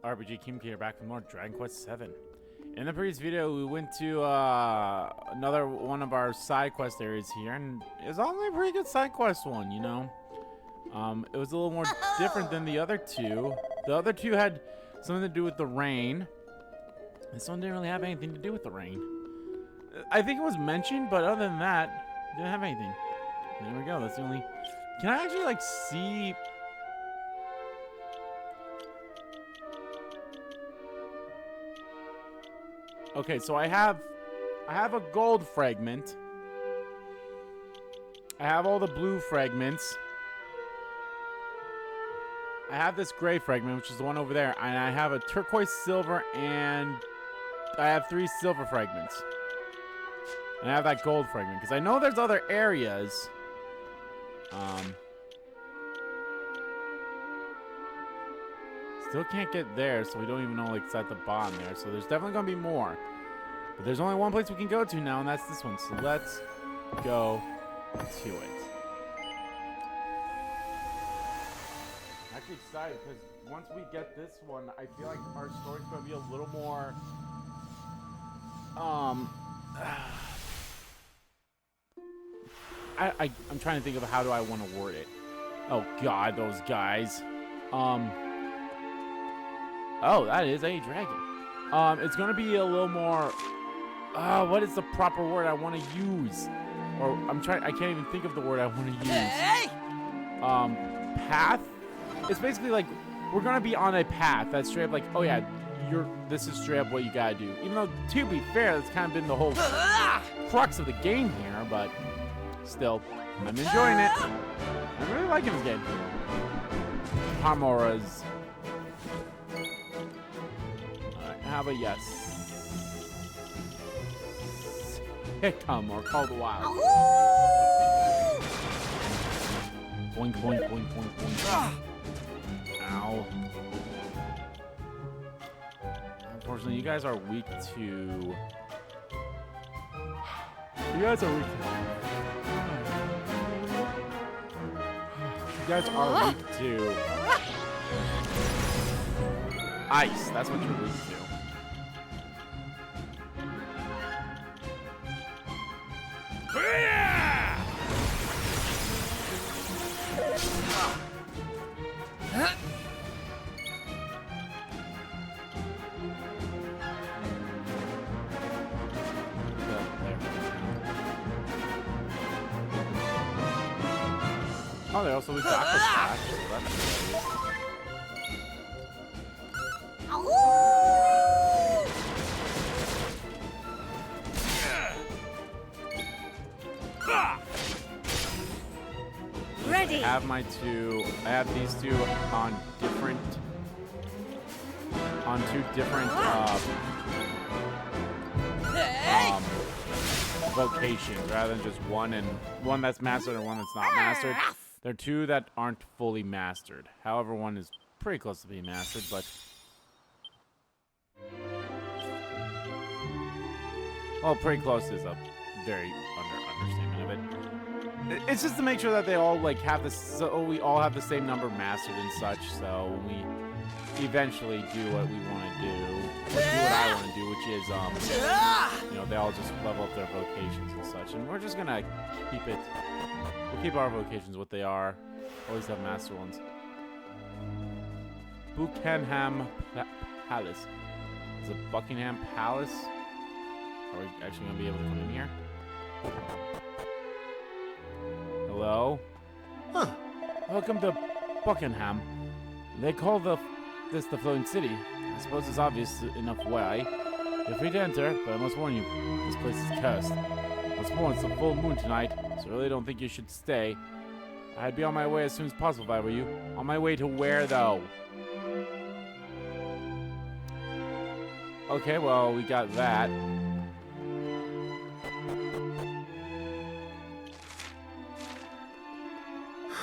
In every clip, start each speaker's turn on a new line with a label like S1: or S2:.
S1: RPG Kim here, back with more Dragon Quest VII. In the previous video, we went to another one of our side quest areas here, and it was only a pretty good side quest one, you know. It was a little more different than the other two. The other two had something to do with the rain. This one didn't really have anything to do with the rain. I think it was mentioned, but other than that, it didn't have anything. There we go. That's the only. Can I actually like see? Okay, so I have a gold fragment. I have all the blue fragments. I have this gray fragment, which is the one over there, and I have a turquoise silver, and I have 3 silver fragments. And I have that gold fragment, because I know there's other areas. Still can't get there, so we don't even know like it's at the bottom there. So there's definitely gonna be more. But there's only one place we can go to now, and that's this one. So let's go to it. I'm actually excited because once we get this one, I feel like our story's gonna be a little more I'm trying to think of how do I want to word it. Oh god, those guys. Oh, that is a dragon. It's gonna be a little more. What is the proper word I want to use? Or I can't even think of the word I want to use.
S2: Hey!
S1: Path. It's basically like we're gonna be on a path that's straight up like, oh yeah, this is straight up what you gotta do. Even though, to be fair, that's kind of been the whole crux of the game here, but still, I'm enjoying it. I'm really liking this game. Hamoras. Have a yes. Hickam or call the wild. Boink, boink, boink, boink, boink. Ow. Unfortunately, you guys are weak to. You guys are weak to ice. That's what you're weak to. Oh, they also lose the aqua splash, so that's
S2: Ready.
S1: I have these two on two different vocations rather than just one that's mastered and one that's not mastered. They're two that aren't fully mastered. However, one is pretty close to being mastered, but well, pretty close is a very understatement of it. It's just to make sure that they all like have this, so we all have the same number mastered and such. So when we eventually do what we want to do, or do what I want to do, which is you know, they all just level up their vocations and such. And we're just gonna keep it. We'll keep our vocations what they are. Always have master ones. Buckingham Palace. Is it Buckingham Palace? Are we actually gonna be able to come in here? Hello? Huh. Welcome to Buckingham. They call this the Floating City. I suppose it's obvious enough why. You're free to enter, but I must warn you, this place is cursed. What's more, it's a full moon tonight, so I really don't think you should stay. I'd be on my way as soon as possible if I were you. On my way to where, though? Okay, well, we got that.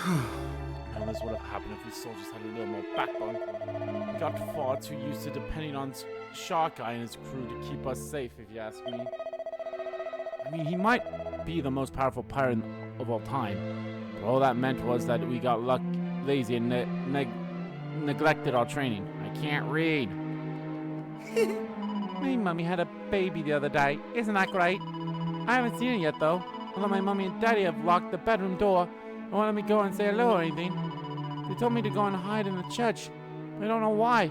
S1: Now this would have happened if we soldiers had a little more backbone. We got far too used to depending on Shark Eye and his crew to keep us safe, if you ask me. I mean, he might be the most powerful pirate of all time, but all that meant was that we got lazy and neglected our training. I can't read. My mummy had a baby the other day. Isn't that great? I haven't seen it yet, though. Although my mummy and daddy have locked the bedroom door and won't let me go and say hello or anything. They told me to go and hide in the church. But I don't know why.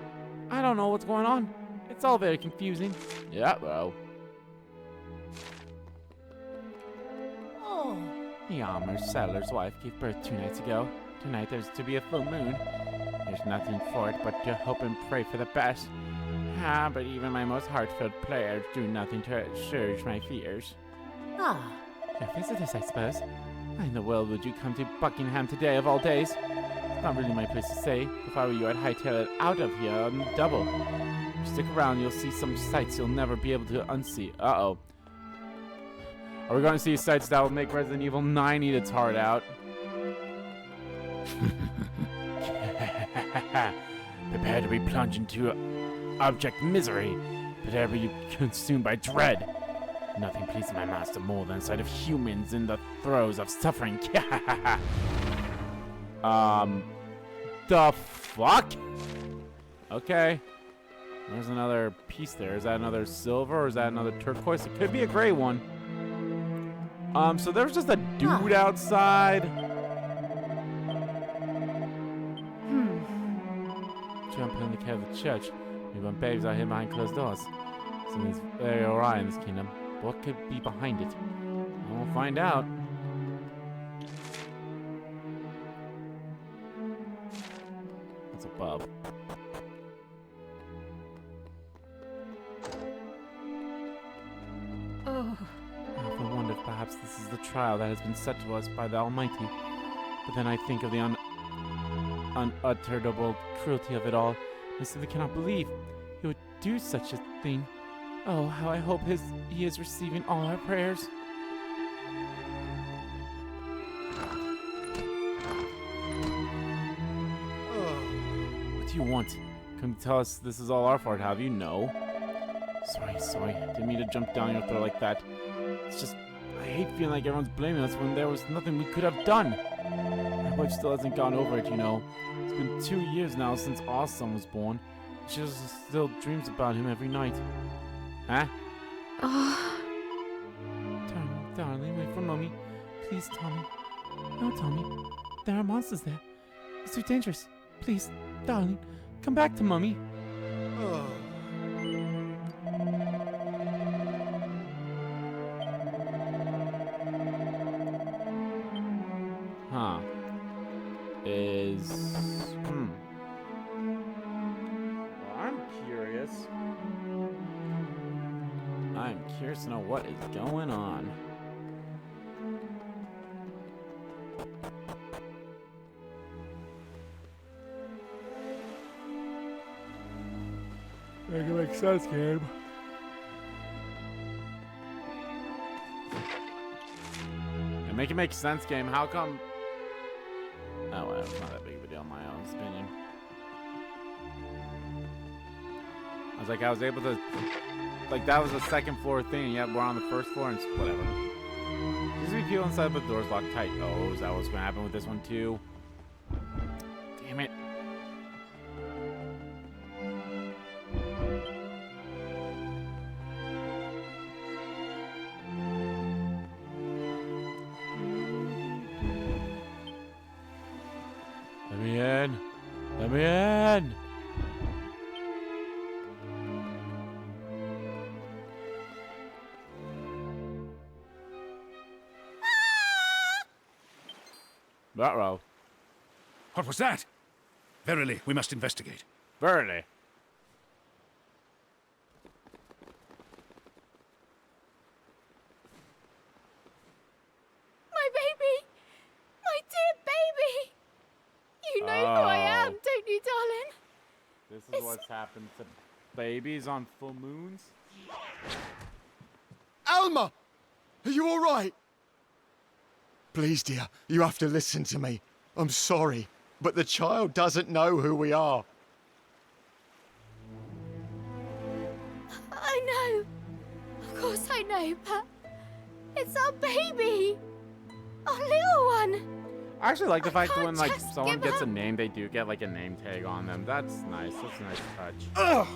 S1: I don't know what's going on. It's all very confusing. Yeah, bro.
S2: Oh.
S1: The armor seller's wife gave birth 2 nights ago. Tonight there's to be a full moon. There's nothing for it but to hope and pray for the best. But even my most heartfelt prayers do nothing to assuage my fears.
S2: Ah.
S1: Your visitors, I suppose. Why in the world would you come to Buckingham today of all days? It's not really my place to say. If I were you, I'd hightail it out of here on the double. If you stick around, you'll see some sights you'll never be able to unsee. Uh-oh. Are we going to see sights that will make Resident Evil 9 eat its heart out? Prepare to be plunged into abject misery. Prepare to be consumed by dread. Nothing pleases my master more than the sight of humans in the throes of suffering. The fuck? Okay. There's another piece there. Is that another silver or is that another turquoise? It could be a gray one. So there's just a dude outside. Jump in the cave of the church. Maybe when babes are hid behind closed doors. Something's very awry in this kingdom. What could be behind it? We'll find out. What's above?
S2: Oh.
S1: I often wonder if perhaps this is the trial that has been set to us by the Almighty. But then I think of the unutterable cruelty of it all. I simply cannot believe he would do such a thing. Oh, how I hope he is receiving all our prayers. What do you want? Come to tell us this is all our fault, have you? No. Sorry. Didn't mean to jump down your throat like that. It's just, I hate feeling like everyone's blaming us when there was nothing we could have done. My wife still hasn't gone over it, you know. It's been 2 years now since our son was born. She just still dreams about him every night. Huh?
S2: Oh.
S1: Darling, wait for Mommy. Please, Tommy. No, Tommy. There are monsters there. It's too dangerous. Please, darling, come back to Mommy.
S3: Oh.
S1: Huh. I'm curious. I'm curious to know what is going on. Make it make sense, Gabe. Yeah, make it make sense, game. How come? Oh, well, it's not that big of a deal in my own opinion. I was able to, like, that was a second floor thing. Yeah, we're on the first floor and whatever. Just be people inside, but the door's locked tight. Oh, is that what's gonna happen with this one too? Damn it. Let me in. Let me in. Uh-oh.
S3: What was that? Verily, we must investigate.
S1: Verily.
S2: My baby! My dear baby! You know who I am, don't you, darling?
S1: This is what's happened to babies on full moons?
S4: Alma! Are you all right? Please, dear, you have to listen to me. I'm sorry, but the child doesn't know who we are.
S2: I know. Of course I know, but it's our baby. Our little one.
S1: I actually like the fact that when like
S2: just
S1: someone
S2: give
S1: gets a
S2: up.
S1: name, they do get like a name tag on them. That's nice. That's a nice touch.
S3: Ugh!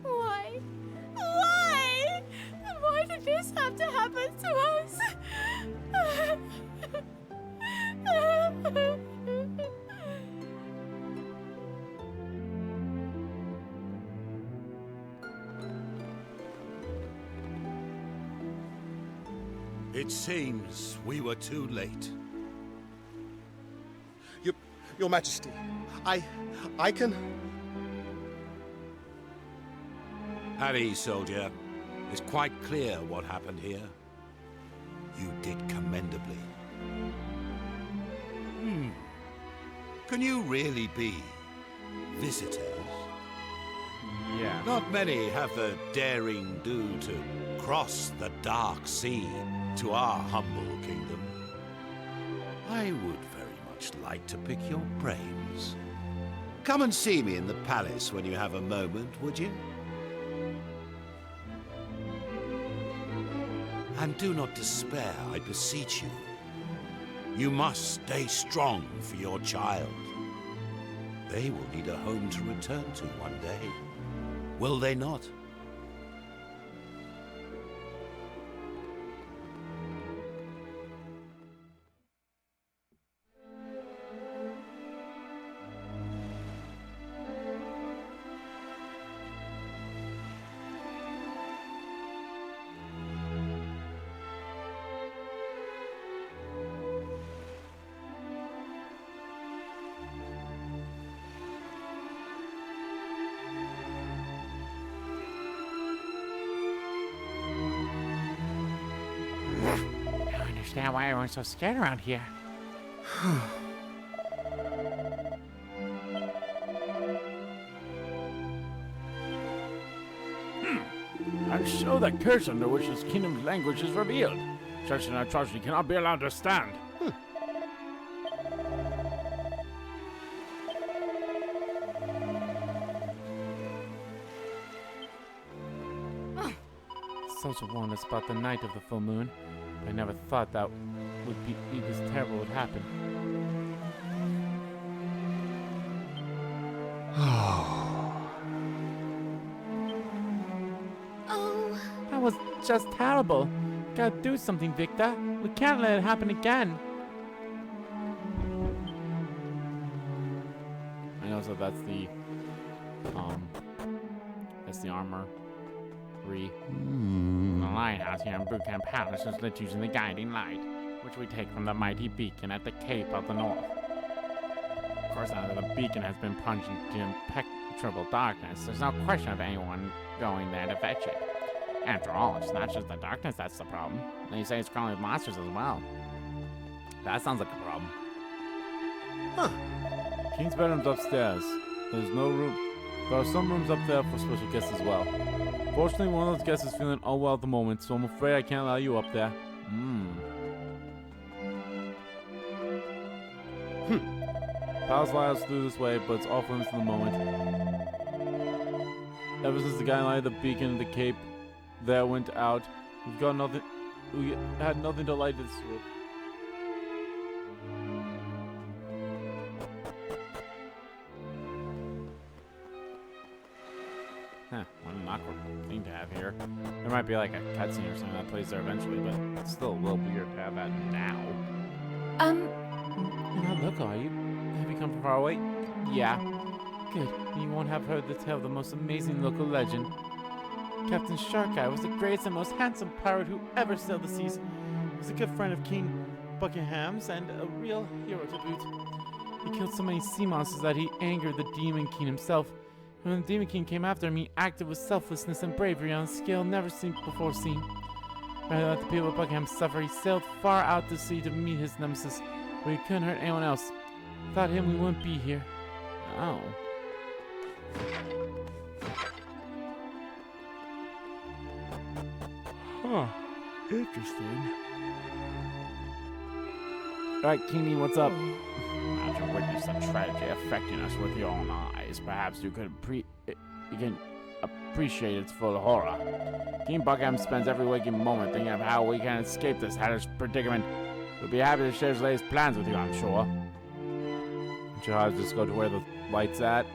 S2: Why? Why? Why did this have to happen to us?
S5: It seems we were too late.
S6: Your Majesty, I can...
S5: Harry, soldier, it's quite clear what happened here. You did commendably. Can you really be visitors?
S1: Yeah.
S5: Not many have the daring do to cross the dark sea to our humble kingdom. I would very much like to pick your brains. Come and see me in the palace when you have a moment, would you? And do not despair, I beseech you. You must stay strong for your child. They will need a home to return to one day. Will they not?
S1: I understand why everyone's so scared around here.
S7: And so the curse under which this kingdom's language is revealed. Such an atrocity cannot be allowed to stand.
S1: Soldier warned us about the night of the full moon, but I never thought that would be this terrible would happen.
S2: Oh,
S1: That was just terrible. Gotta do something, Victor. We can't let it happen again. I know, so that's the armor. The lighthouse here in Buchan Palace is lit using the guiding light, which we take from the mighty beacon at the Cape of the North. Of course, now that the beacon has been plunged into impenetrable darkness, there's no question of anyone going there to fetch it. After all, it's not just the darkness that's the problem. They say it's crawling with monsters as well. That sounds like a problem.
S7: King's bedroom's upstairs. There's no room. There are some rooms up there for special guests as well. Fortunately, one of those guests is feeling unwell at the moment, so I'm afraid I can't allow you up there. Palace allows us through this way, but it's off limits in the moment. Ever since the guy lighted the beacon at the Cape there went out, we've got nothing. We had nothing to light this with.
S1: What an awkward thing to have here. There might be like a cutscene or something that plays there eventually, but it's still a little weird to have that now. You're not local, are you? Have you come from far away? Yeah. Good. You won't have heard the tale of the most amazing local legend. Captain Sharkeye was the greatest and most handsome pirate who ever sailed the seas. He was a good friend of King Buckingham's and a real hero to boot. He killed so many sea monsters that he angered the Demon King himself. And when the Demon King came after him, he acted with selflessness and bravery on a scale never before seen. Rather than let the people of Buckingham suffer, he sailed far out to sea to meet his nemesis, where he couldn't hurt anyone else. Without him, we wouldn't be here. Oh.
S7: Huh. Interesting.
S1: Alright, Kingy, what's up? Now to witness the tragedy affecting us with your own eyes, perhaps you can appreciate its full horror. King Buckingham spends every waking moment thinking of how we can escape this hellish predicament. We'll be happy to share his latest plans with you, I'm sure. Should I just go to where the light's at?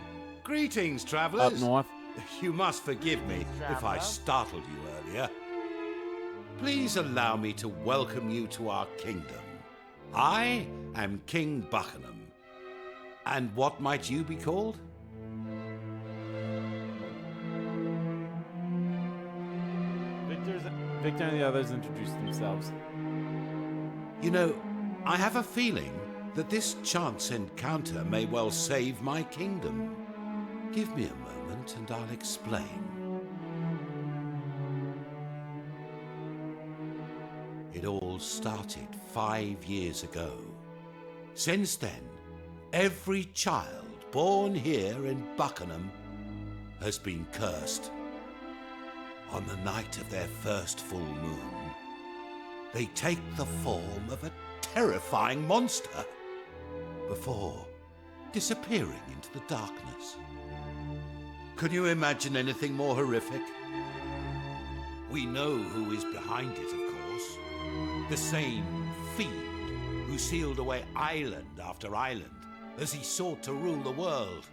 S5: Greetings, travelers.
S1: Up north?
S5: You must forgive me if I startled you earlier. Please allow me to welcome you to our kingdom. I am King Buckingham. And what might you be called?
S1: Victor and the others introduced themselves.
S5: You know, I have a feeling that this chance encounter may well save my kingdom. Give me a moment and I'll explain. It all started 5 years ago. Since then, every child born here in Buckingham has been cursed. On the night of their first full moon, they take the form of a terrifying monster before disappearing into the darkness. Can you imagine anything more horrific? We know who is behind it, of course. The same fiend who sealed away island after island as he sought to rule the world.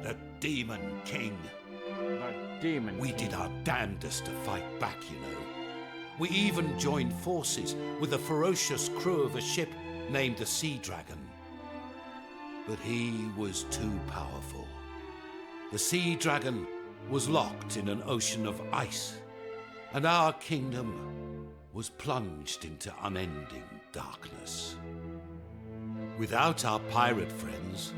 S5: The Demon King. We did our damnedest to fight back, you know. We even joined forces with the ferocious crew of a ship named the Sea Dragon. But he was too powerful. The Sea Dragon was locked in an ocean of ice, and our kingdom was plunged into unending darkness. Without our pirate friends,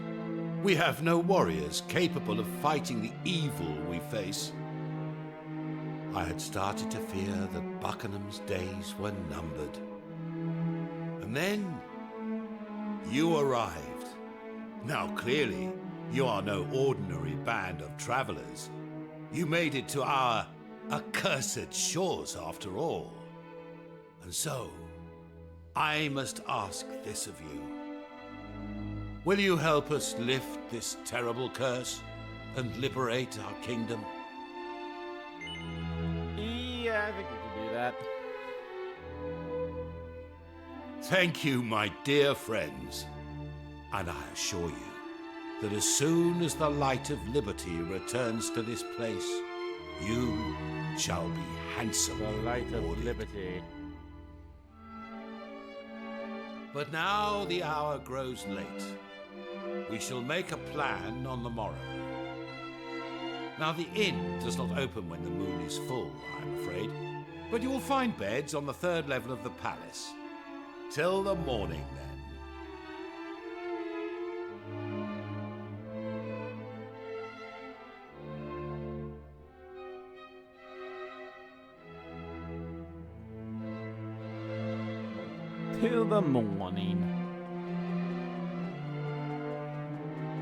S5: we have no warriors capable of fighting the evil we face. I had started to fear that Buckingham's days were numbered. And then you arrived. Now clearly, you are no ordinary band of travelers. You made it to our accursed shores after all. And so, I must ask this of you. Will you help us lift this terrible curse and liberate our kingdom?
S1: Yeah, I think we can do that.
S5: Thank you, my dear friends. And I assure you that as soon as the light of liberty returns to this place, you shall be handsomely
S1: The light of
S5: rewarded.
S1: liberty.
S5: But now the hour grows late. We shall make a plan on the morrow. Now the inn does not open when the moon is full, I'm afraid, but you will find beds on the 3rd level of the palace. Till the morning, then.
S1: Till the morning.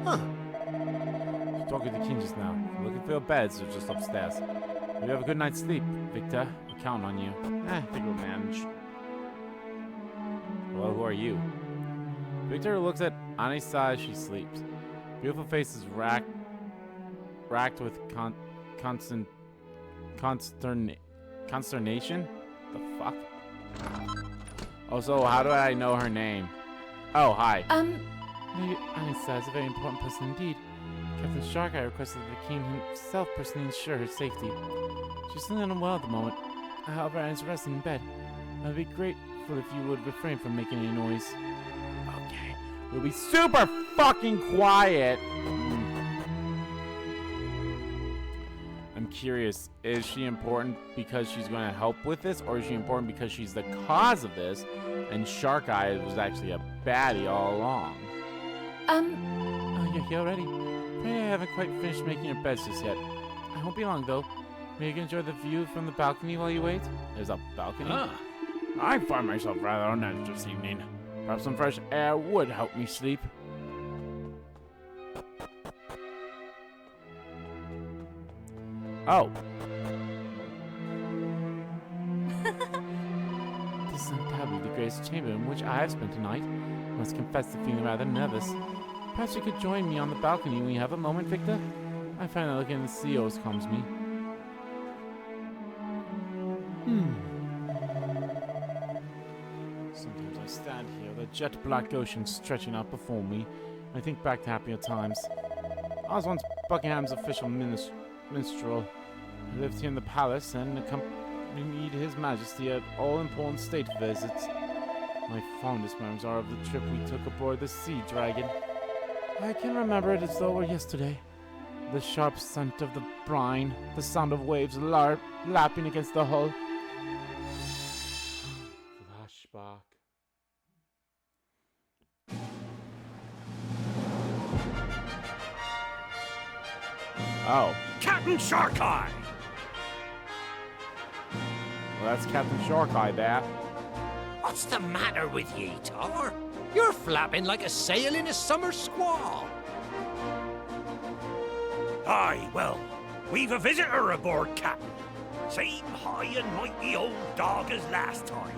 S6: Huh.
S1: She's talking to the king just now. Looking for your beds, or just upstairs. Hope you have a good night's sleep, Victor. We're counting on you. I think we'll manage. Well, who are you? Victor looks at Annie's side as she sleeps. Beautiful face is racked with consternation? The fuck? Oh, so how do I know her name? Oh, hi.
S2: Maybe
S1: Anissa is a very important person indeed. Captain Sharkeye requested that the king himself personally ensure her safety. She's feeling unwell at the moment. However, Annie's resting in bed. I would be grateful if you would refrain from making any noise. Okay. We'll be super fucking quiet. I'm curious, is she important because she's going to help with this, or is she important because she's the cause of this, and Shark Eye was actually a baddie all along? Oh, you're here already? Afraid I haven't quite finished making your beds just yet. I won't be long, though. Maybe you can enjoy the view from the balcony while you wait? There's a balcony? I find myself rather on edge this evening. Perhaps some fresh air would help me sleep. Oh. This is undoubtedly the greatest chamber in which I have spent tonight. I must confess to feeling rather nervous. Perhaps you could join me on the balcony when you have a moment, Victor? I find that looking at the sea always calms me. I stand here, the jet black ocean stretching out before me. I think back to happier times. I was once Buckingham's official minstrel. I lived here in the palace and accompanied His Majesty at all important state visits. My fondest memories are of the trip we took aboard the Sea Dragon. I can remember it as though it were yesterday. The sharp scent of the brine, the sound of waves lapping against the hull. Flashback. Oh.
S3: Captain Sharkeye!
S1: Well, that's Captain Sharkeye there.
S6: What's the matter with ye, Tar? You're flapping like a sail in a summer squall.
S3: Aye, well, we've a visitor aboard, Captain. Same high and mighty old dog as last time.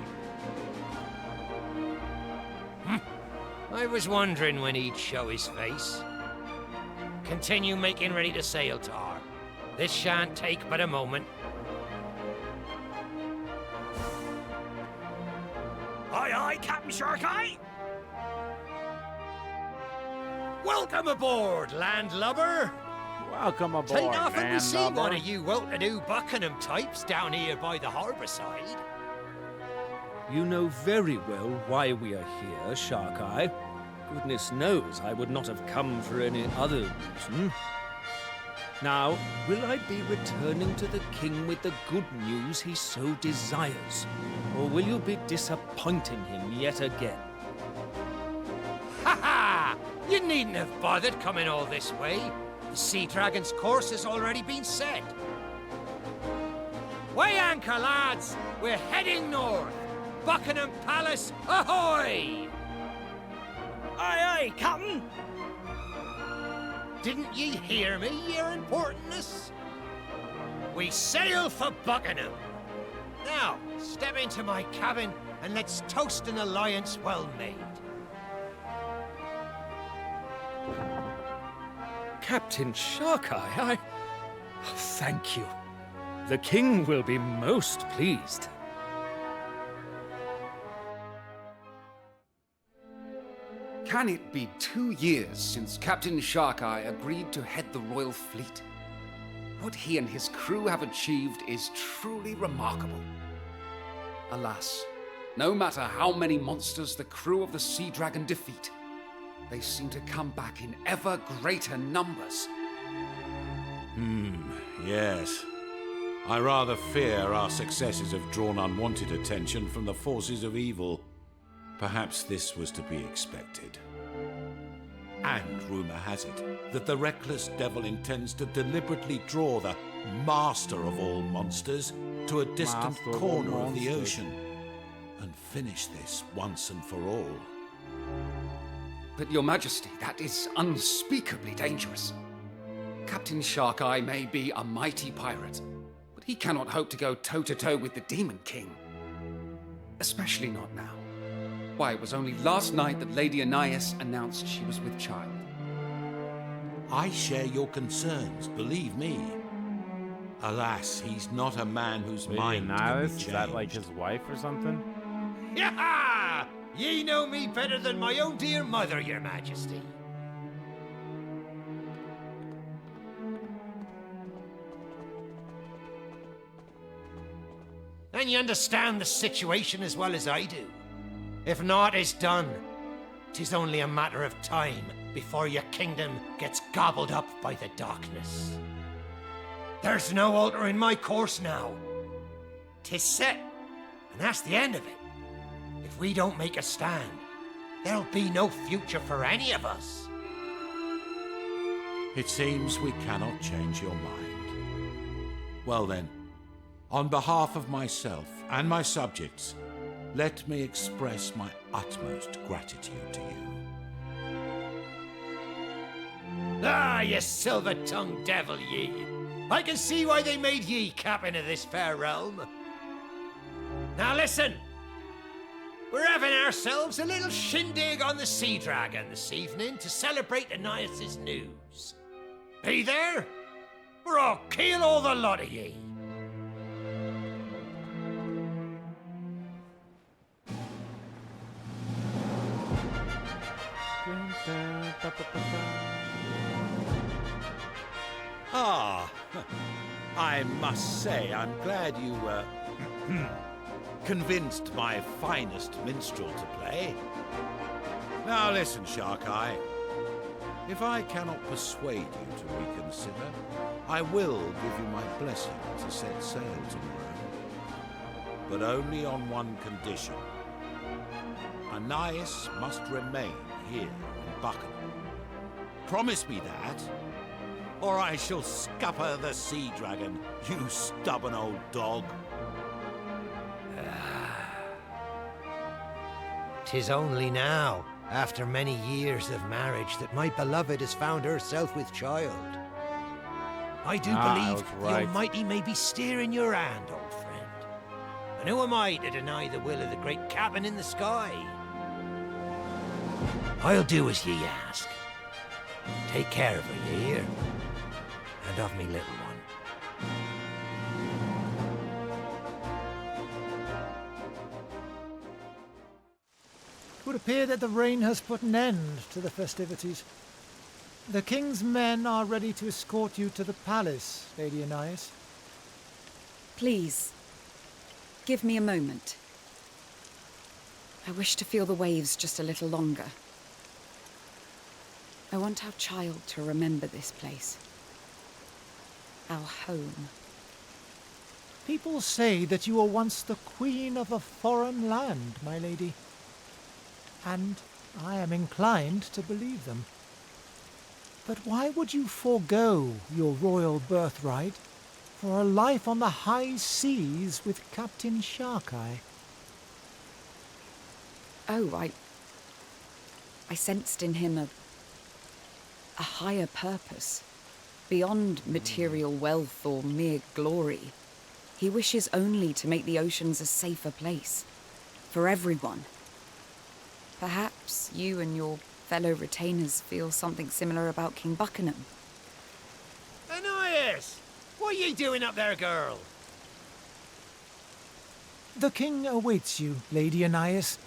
S6: I was wondering when he'd show his face. Continue making ready to sail, Tar. This shan't take but a moment.
S3: Aye, aye, Captain Sharkeye!
S6: Welcome aboard, landlubber!
S1: Welcome aboard,
S6: Tain't often we see
S1: landlubber.
S6: one of you well-to-do Buckingham types down here by the harbour side.
S8: You know very well why we are here, Sharkeye. Goodness knows I would not have come for any other reason. Now, will I be returning to the king with the good news he so desires? Or will you be disappointing him yet again?
S6: Ha ha! You needn't have bothered coming all this way. The Sea Dragon's course has already been set. Weigh anchor, lads! We're heading north! Buckingham Palace, ahoy!
S3: Aye, aye, Captain!
S6: Didn't ye hear me, your importantness? We sail for Buckingham. Now, step into my cabin and let's toast an alliance well made.
S8: Captain Sharkeye, thank you. The king will be most pleased.
S9: Can it be 2 years since Captain Sharkeye agreed to head the royal fleet? What he and his crew have achieved is truly remarkable. Alas, no matter how many monsters the crew of the Sea Dragon defeat, they seem to come back in ever greater numbers.
S5: Yes. I rather fear our successes have drawn unwanted attention from the forces of evil. Perhaps this was to be expected. And rumor has it that the reckless devil intends to deliberately draw the master of all monsters to a distant
S1: Master of all
S5: corner of the
S1: monsters.
S5: ocean and finish this once and for all.
S9: But Your Majesty, that is unspeakably dangerous. Captain Sharkeye may be a mighty pirate, but he cannot hope to go toe-to-toe with the Demon King. Especially not now. Why, it was only last night that Lady Anais announced she was with child.
S5: I share your concerns, believe me. Alas, he's not a man whose
S1: Lady
S5: mind can
S1: Nihilus?
S5: be
S1: Is that like
S5: changed.
S1: his wife or something?
S6: Yaha! Ye know me better than my own dear mother, your majesty. And you understand the situation as well as I do. If naught is done, 'tis only a matter of time before your kingdom gets gobbled up by the darkness. There's no altering my course now. 'Tis set, and that's the end of it. If we don't make a stand, there'll be no future for any of us.
S5: It seems we cannot change your mind. Well then, on behalf of myself and my subjects, let me express my utmost gratitude to you.
S6: Ah, you silver-tongued devil, ye! I can see why they made ye captain of this fair realm. Now listen! We're having ourselves a little shindig on the Sea Dragon this evening to celebrate Anais' news. Be there? Or I'll kill all the lot of ye.
S5: I must say, I'm glad you convinced my finest minstrel to play. Now listen, Shark Eye. If I cannot persuade you to reconsider, I will give you my blessing to set sail tomorrow. But only on one condition. Anais must remain here in Buckingham. Promise me that, or I shall scupper the sea dragon, you stubborn old dog.
S6: 'Tis only now, after many years of marriage, that my beloved has found herself with child. I do believe the Almighty may be steering your hand, old friend. And who am I to deny the will of the great cabin in the sky? I'll do as ye ask. Take care of her, ye hear? And of me little one.
S10: It would appear that the rain has put an end to the festivities. The king's men are ready to escort you to the palace, Lady Anais.
S11: Please, give me a moment. I wish to feel the waves just a little longer. I want our child to remember this place. Our home.
S10: People say that you were once the queen of a foreign land, my lady. And I am inclined to believe them. But why would you forego your royal birthright for a life on the high seas with Captain Sharkeye?
S11: Oh, I sensed in him a higher purpose, beyond material wealth or mere glory. He wishes only to make the oceans a safer place, for everyone. Perhaps you and your fellow retainers feel something similar about King Buckingham.
S6: Anais! What are ye doing up there, girl?
S10: The king awaits you, Lady Anais.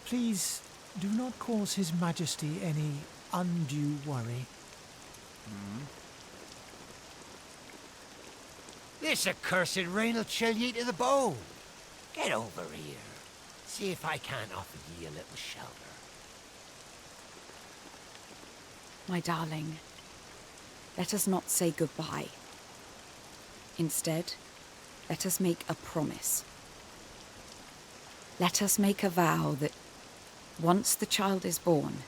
S10: Please do not cause His Majesty any undue worry.
S6: This accursed rain'll chill ye to the bone. Get over here. See if I can't offer ye a little shelter.
S11: My darling, let us not say goodbye. Instead, let us make a promise. Let us make a vow that once the child is born,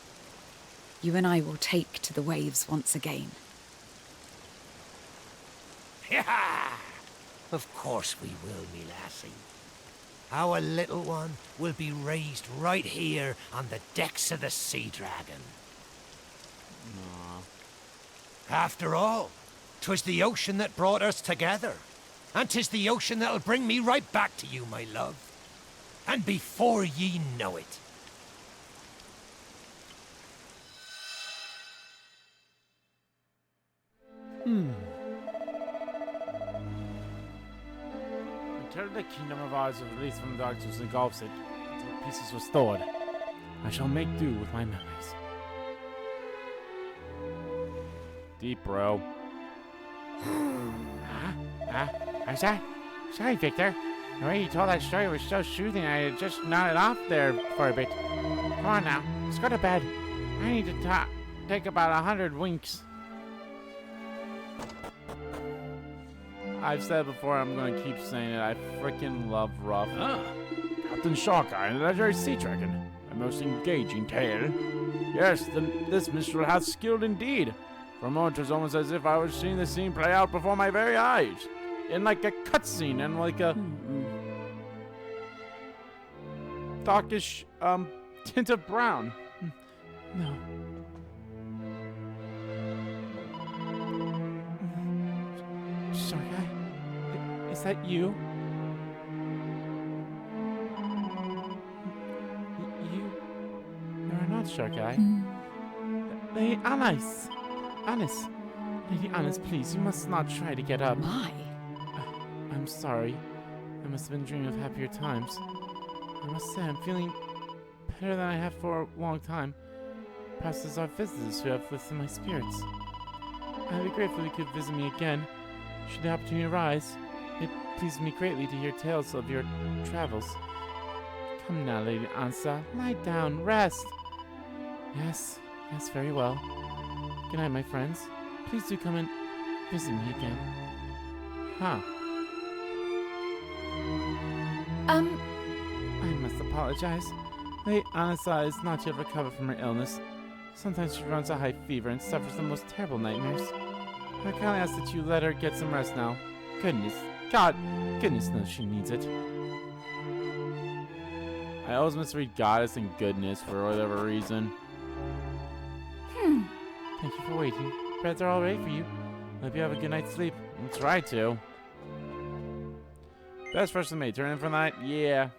S11: you and I will take to the waves once again.
S6: Of course we will, me lassie. Our little one will be raised right here on the decks of the Sea Dragon. After all, 'twas the ocean that brought us together. And 'tis the ocean that'll bring me right back to you, my love. And before ye know it.
S1: Until the kingdom of ours is released from the darkness engulfs it, until peace is restored, I shall make do with my memories. Deep, bro. Sorry, Victor. The way you told that story was so soothing, I had just nodded off there for a bit. Come on now, let's go to bed. I need to take about 100 winks. I've said before, I'm gonna keep saying it. I freaking love Ruff. Captain Sharkeye and the legendary sea dragon. A most engaging tale. Yes, this minstrel hath skilled indeed. For a moment, it was almost as if I was seeing the scene play out before my very eyes. In like a cutscene and like a darkish tint of brown. No. Sharkeye? Is that you? You're not Sharkeye. Lady Anais. Lady Anais, please, you must not try to get up.
S11: My.
S1: I'm sorry. I must have been dreaming of happier times. I must say, I'm feeling better than I have for a long time. Perhaps it's our visitors who have lifted my spirits. I'd be grateful if you could visit me again.
S7: should the opportunity arise. It pleases me greatly to hear tales of your travels. Come now, Lady Ansa, lie down, rest. Yes, very well. Good night, my friends. Please do come and visit me again. Huh. I must apologize. Lady Ansa is not yet recovered from her illness. Sometimes she runs a high fever and suffers the most terrible nightmares. I kindly ask that you let her get some rest now. Goodness knows she needs it. I always misread goddess and goodness for whatever reason. Thank you for waiting. Beds are all ready for you. Hope you have a good night's sleep.
S1: I'll try to. Best first of May. Turn in for the night? Yeah.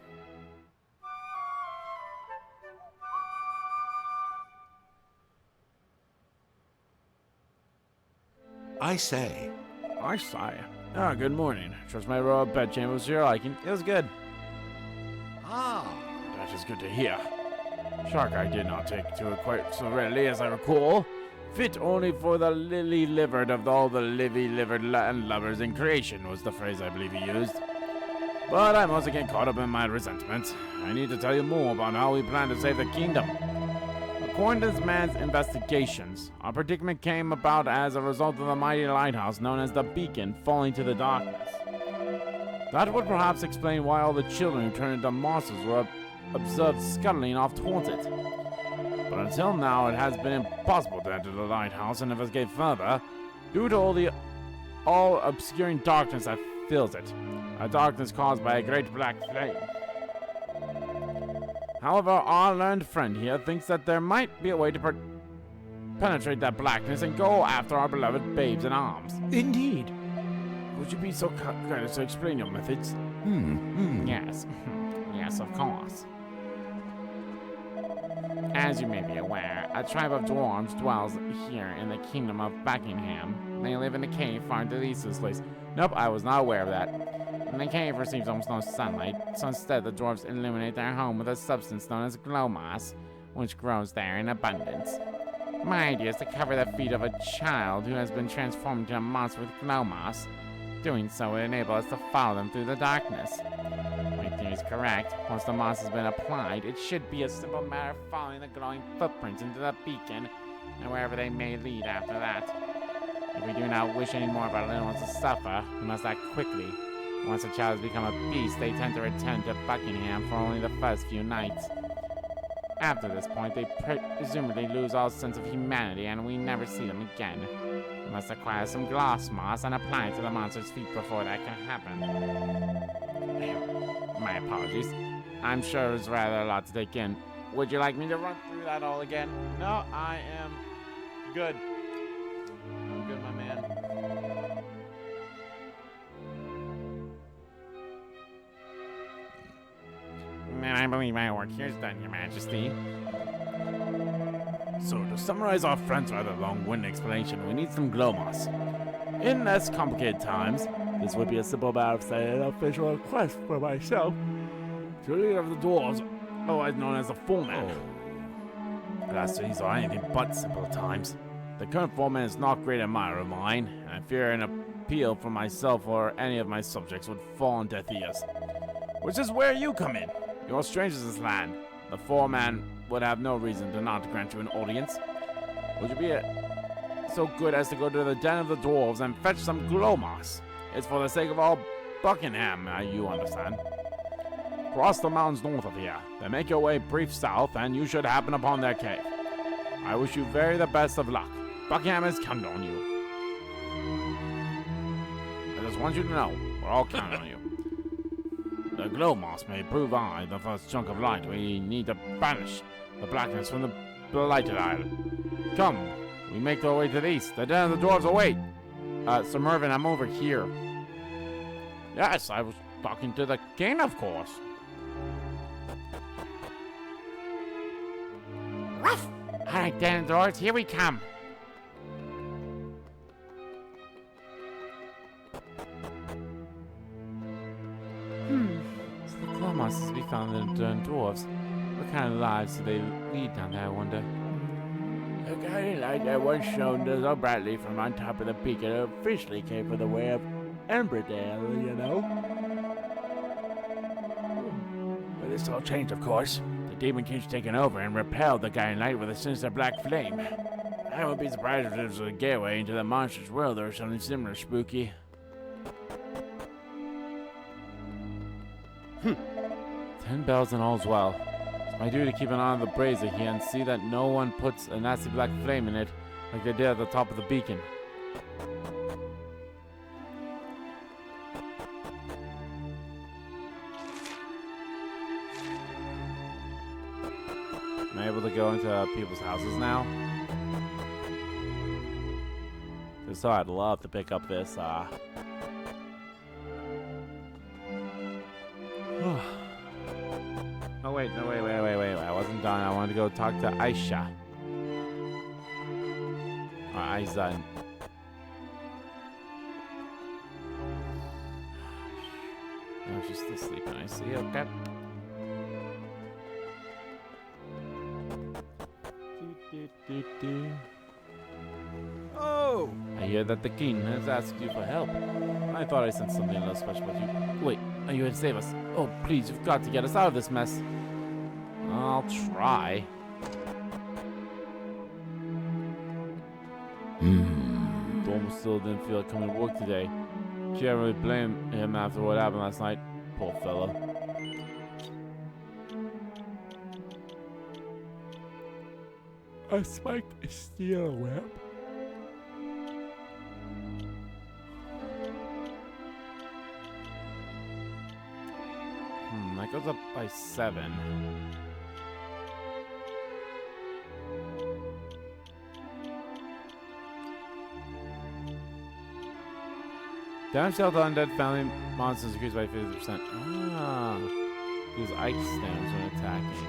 S5: I say.
S1: Ah, good morning. Trust my royal bedchamber was to your liking. It was good.
S5: Ah.
S1: That is good to hear. Shark I did not take to it quite so readily as I recall. Fit only for the lily-livered of all the livy-livered land lovers in creation was the phrase I believe he used. But I'm once again caught up in my resentment. I need to tell you more about how we plan to save the kingdom. According to this man's investigations, our predicament came about as a result of the mighty lighthouse known as the Beacon falling to the darkness. That would perhaps explain why all the children who turned into monsters were observed scuttling off towards it. But until now, it has been impossible to enter the lighthouse and investigate further, due to all obscuring darkness that fills it, a darkness caused by a great black flame. However, our learned friend here thinks that there might be a way to penetrate that blackness and go after our beloved babes in arms.
S10: Indeed.
S1: Would you be so kind as to explain your methods? Yes. Yes, of course. As you may be aware, a tribe of dwarves dwells here in the kingdom of Buckingham. They live in a cave far to the east of this place. Nope, I was not aware of that. And the cave receives almost no sunlight, so instead the dwarves illuminate their home with a substance known as glow moss, which grows there in abundance. My idea is to cover the feet of a child who has been transformed into a monster with glow moss. Doing so would enable us to follow them through the darkness. My theory is correct. Once the moss has been applied, it should be a simple matter of following the glowing footprints into the beacon, and wherever they may lead after that. If we do not wish any more of our little ones to suffer, we must act quickly. Once a child has become a beast, they tend to return to Buckingham for only the first few nights. After this point, they presumably lose all sense of humanity, and we never see them again. We must acquire some glass moss and apply it to the monster's feet before that can happen. My apologies. I'm sure it was rather a lot to take in. Would you like me to run through that all again? No, I am good. I'm good, my man. And I believe my work here's done, Your Majesty. So, to summarize our friend's rather long-winded explanation, we need some glow moss. In less complicated times, this would be a simple matter of saying an official request for myself to the leader of the dwarves, otherwise known as the foreman. Alas, these are anything but simple times. The current foreman is not a great admirer of mine, and I fear an appeal from myself or any of my subjects would fall on deaf ears. Which is where you come in. You're strangers in this land. The foreman would have no reason to not grant you an audience. Would you be so good as to go to the den of the dwarves and fetch some glow moss? It's for the sake of all Buckingham, you understand. Cross the mountains north of here, then make your way brief south, and you should happen upon their cave. I wish you very the best of luck. Buckingham has counted on you. I just want you to know, we're all counting on you. The glow moss may prove the first chunk of light we need to banish the blackness from the blighted island. Come, we make our way to the east. The den of the dwarves await. Sir Mervyn, I'm over here. Yes, I was talking to the king, of course. Ruff! All right, den of the dwarves, here we come.
S7: So the glow moss is to be found in the dwarves. What kind of lives do they lead down there, I wonder?
S1: The guiding light that once shone to so brightly from on top of the beacon officially came from the way of Emberdale, you know. But this all changed, of course. The Demon King's taken over and repelled the Guiding Light with a sinister black flame. I wouldn't be surprised if it was a gateway into the monster's world or something similar spooky. 10 bells and all's well. It's my duty to keep an eye on the brazier here and see that no one puts a nasty black flame in it like they did at the top of the beacon. Am I able to go into people's houses now? So I'd love to pick up this, Oh, wait, no, wait. I wasn't done. I wanted to go talk to Aisha. Or Aiza. No, she's still sleeping, I see. Okay.
S8: Oh!
S1: I hear that the king has asked you for help. I thought I sent something a little special, but you... Wait, are you here to save us? Oh, please, you've got to get us out of this mess. I'll try. Dom still didn't feel like coming to work today. Can't really blame him after what happened last night. Poor fella. I spiked a steel web. That goes up by 7. Damage dealt to undead family monsters increased by 50%. Ah. Use ice stamps when attacking.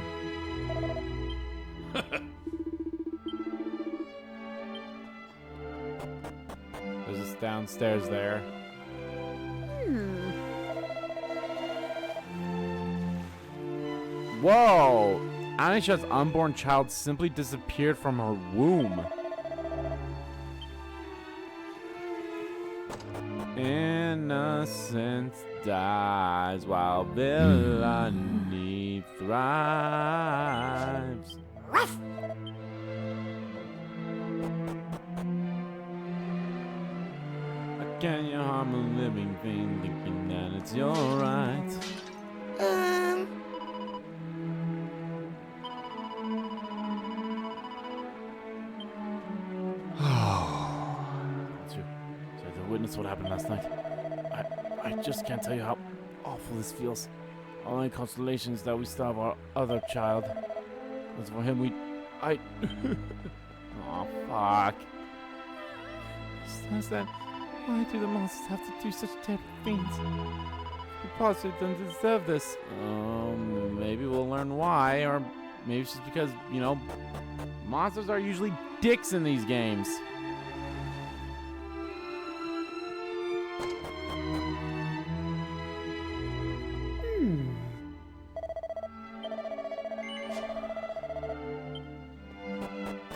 S1: There's this downstairs there. Whoa! Anisha's unborn child simply disappeared from her womb. Innocence dies while villainy thrives. Ruff! How can you harm a living thing thinking that it's your right? Witness what happened last night. I just can't tell you how awful this feels. Our only consolation is that we still have our other child. As for him, oh, fuck. Says that, why do the monsters have to do such terrible things? We possibly don't deserve this. Maybe we'll learn why, or maybe it's just because, you know, monsters are usually dicks in these games.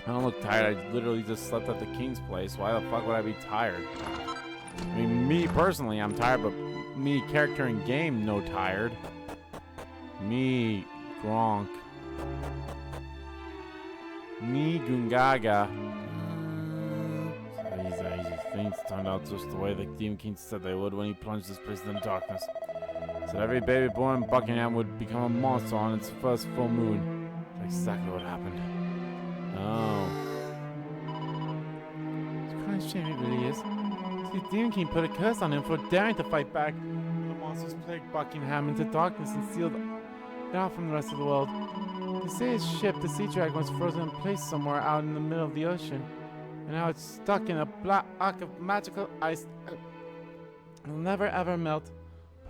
S1: I don't look tired. I literally just slept at the king's place. Why the fuck would I be tired? I mean, me personally, I'm tired, but me, character in game, no tired. Me, Gronk. Me, Gungaga. Easy. Things turned out just the way the Demon King said they would when he plunged this place into darkness. Said every baby born in Buckingham would become a monster on its first full moon. That's exactly what happened. Oh. It's quite a shame, it really is. See, the Demon King put a curse on him for daring to fight back when the monsters plagued Buckingham into darkness and sealed it out from the rest of the world. They say his ship, the Sea Dragon, was frozen in place somewhere out in the middle of the ocean. And now it's stuck in a block of magical ice. It'll never ever melt.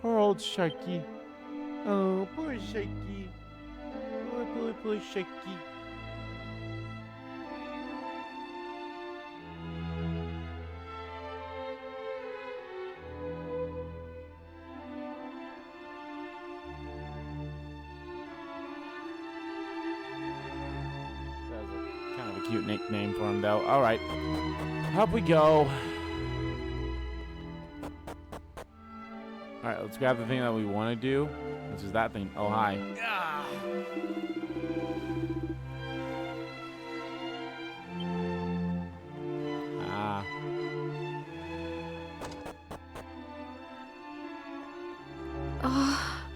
S1: Poor old Sharky. Oh, poor Sharky. Poor Sharky. Cute nickname for him, though. All right, up we go. Alright, let's grab the thing that we want to do, which is that thing. Oh, hi. Ah.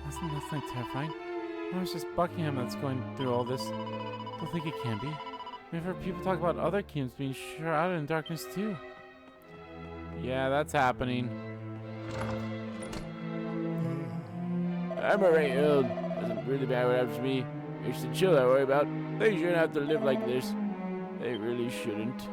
S1: That's not terrifying. No, it's just Buckingham that's going through all this. Don't think it can be. I've heard people talk about other kingdoms being shrouded in darkness too. Yeah, that's happening. I'm alright, old. Doesn't really matter what happens to me. It's the chill I worry about. They shouldn't have to live like this. They really shouldn't.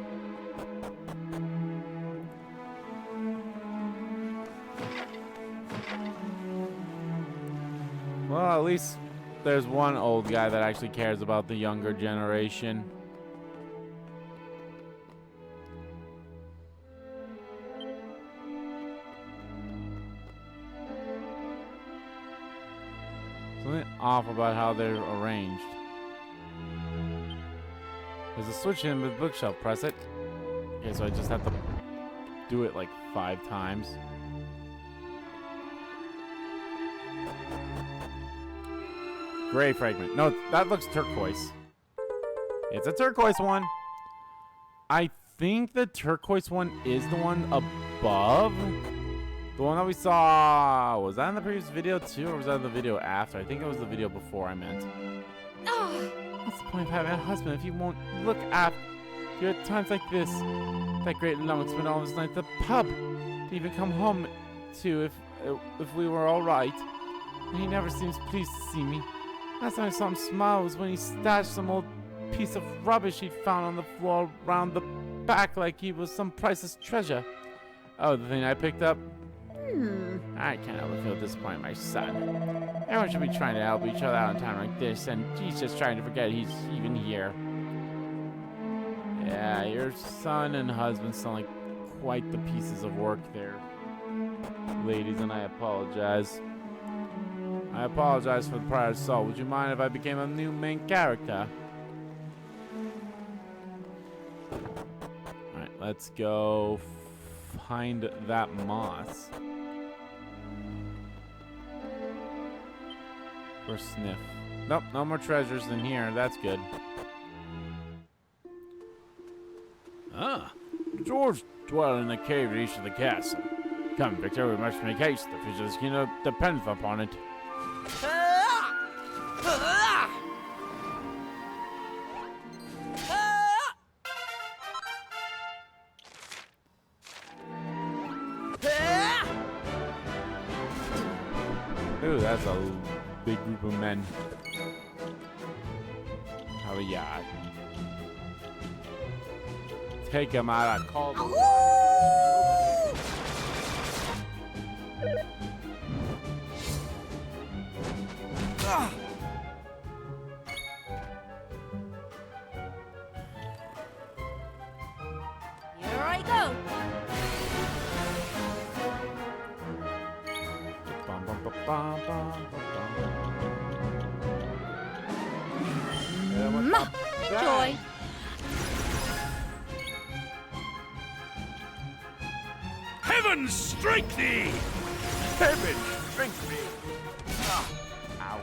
S1: Well, at least there's one old guy that actually cares about the younger generation. Something off about how they're arranged. There's a switch in the bookshelf. Press it. Okay, so I just have to do it like 5 times. Gray fragment. No, that looks turquoise. It's a turquoise one. I think the turquoise one is the one above. The one that we saw, was that in the previous video too, or was that the video after? I think it was the video before I meant.
S2: Oh.
S1: What's the point of having a husband if you won't look after you at times like this? That great lummox spent all his night at the pub to even come home to if we were all right. And he never seems pleased to see me. Last time I saw him smile was when he stashed some old piece of rubbish he'd found on the floor around the back like he was some priceless treasure. Oh, the thing I picked up? I can't help but feel disappointed in my son. Everyone should be trying to help each other out in a time like this, and he's just trying to forget he's even here. Yeah, your son and husband sound like quite the pieces of work there, ladies, and I apologize. I apologize for the prior assault. Would you mind if I became a new main character? Alright, let's go find that moss. Or sniff. Nope, no more treasures in here. That's good. Ah, George dwell in the cave east of the castle. Come, Victor, we must make haste. The future's kingdom depends upon it. Ooh, that's a big group of men. How yeah. Take him out of cold.
S2: Here I go. Enjoy.
S3: Heaven strike thee!
S1: Heaven, drink me. Ow.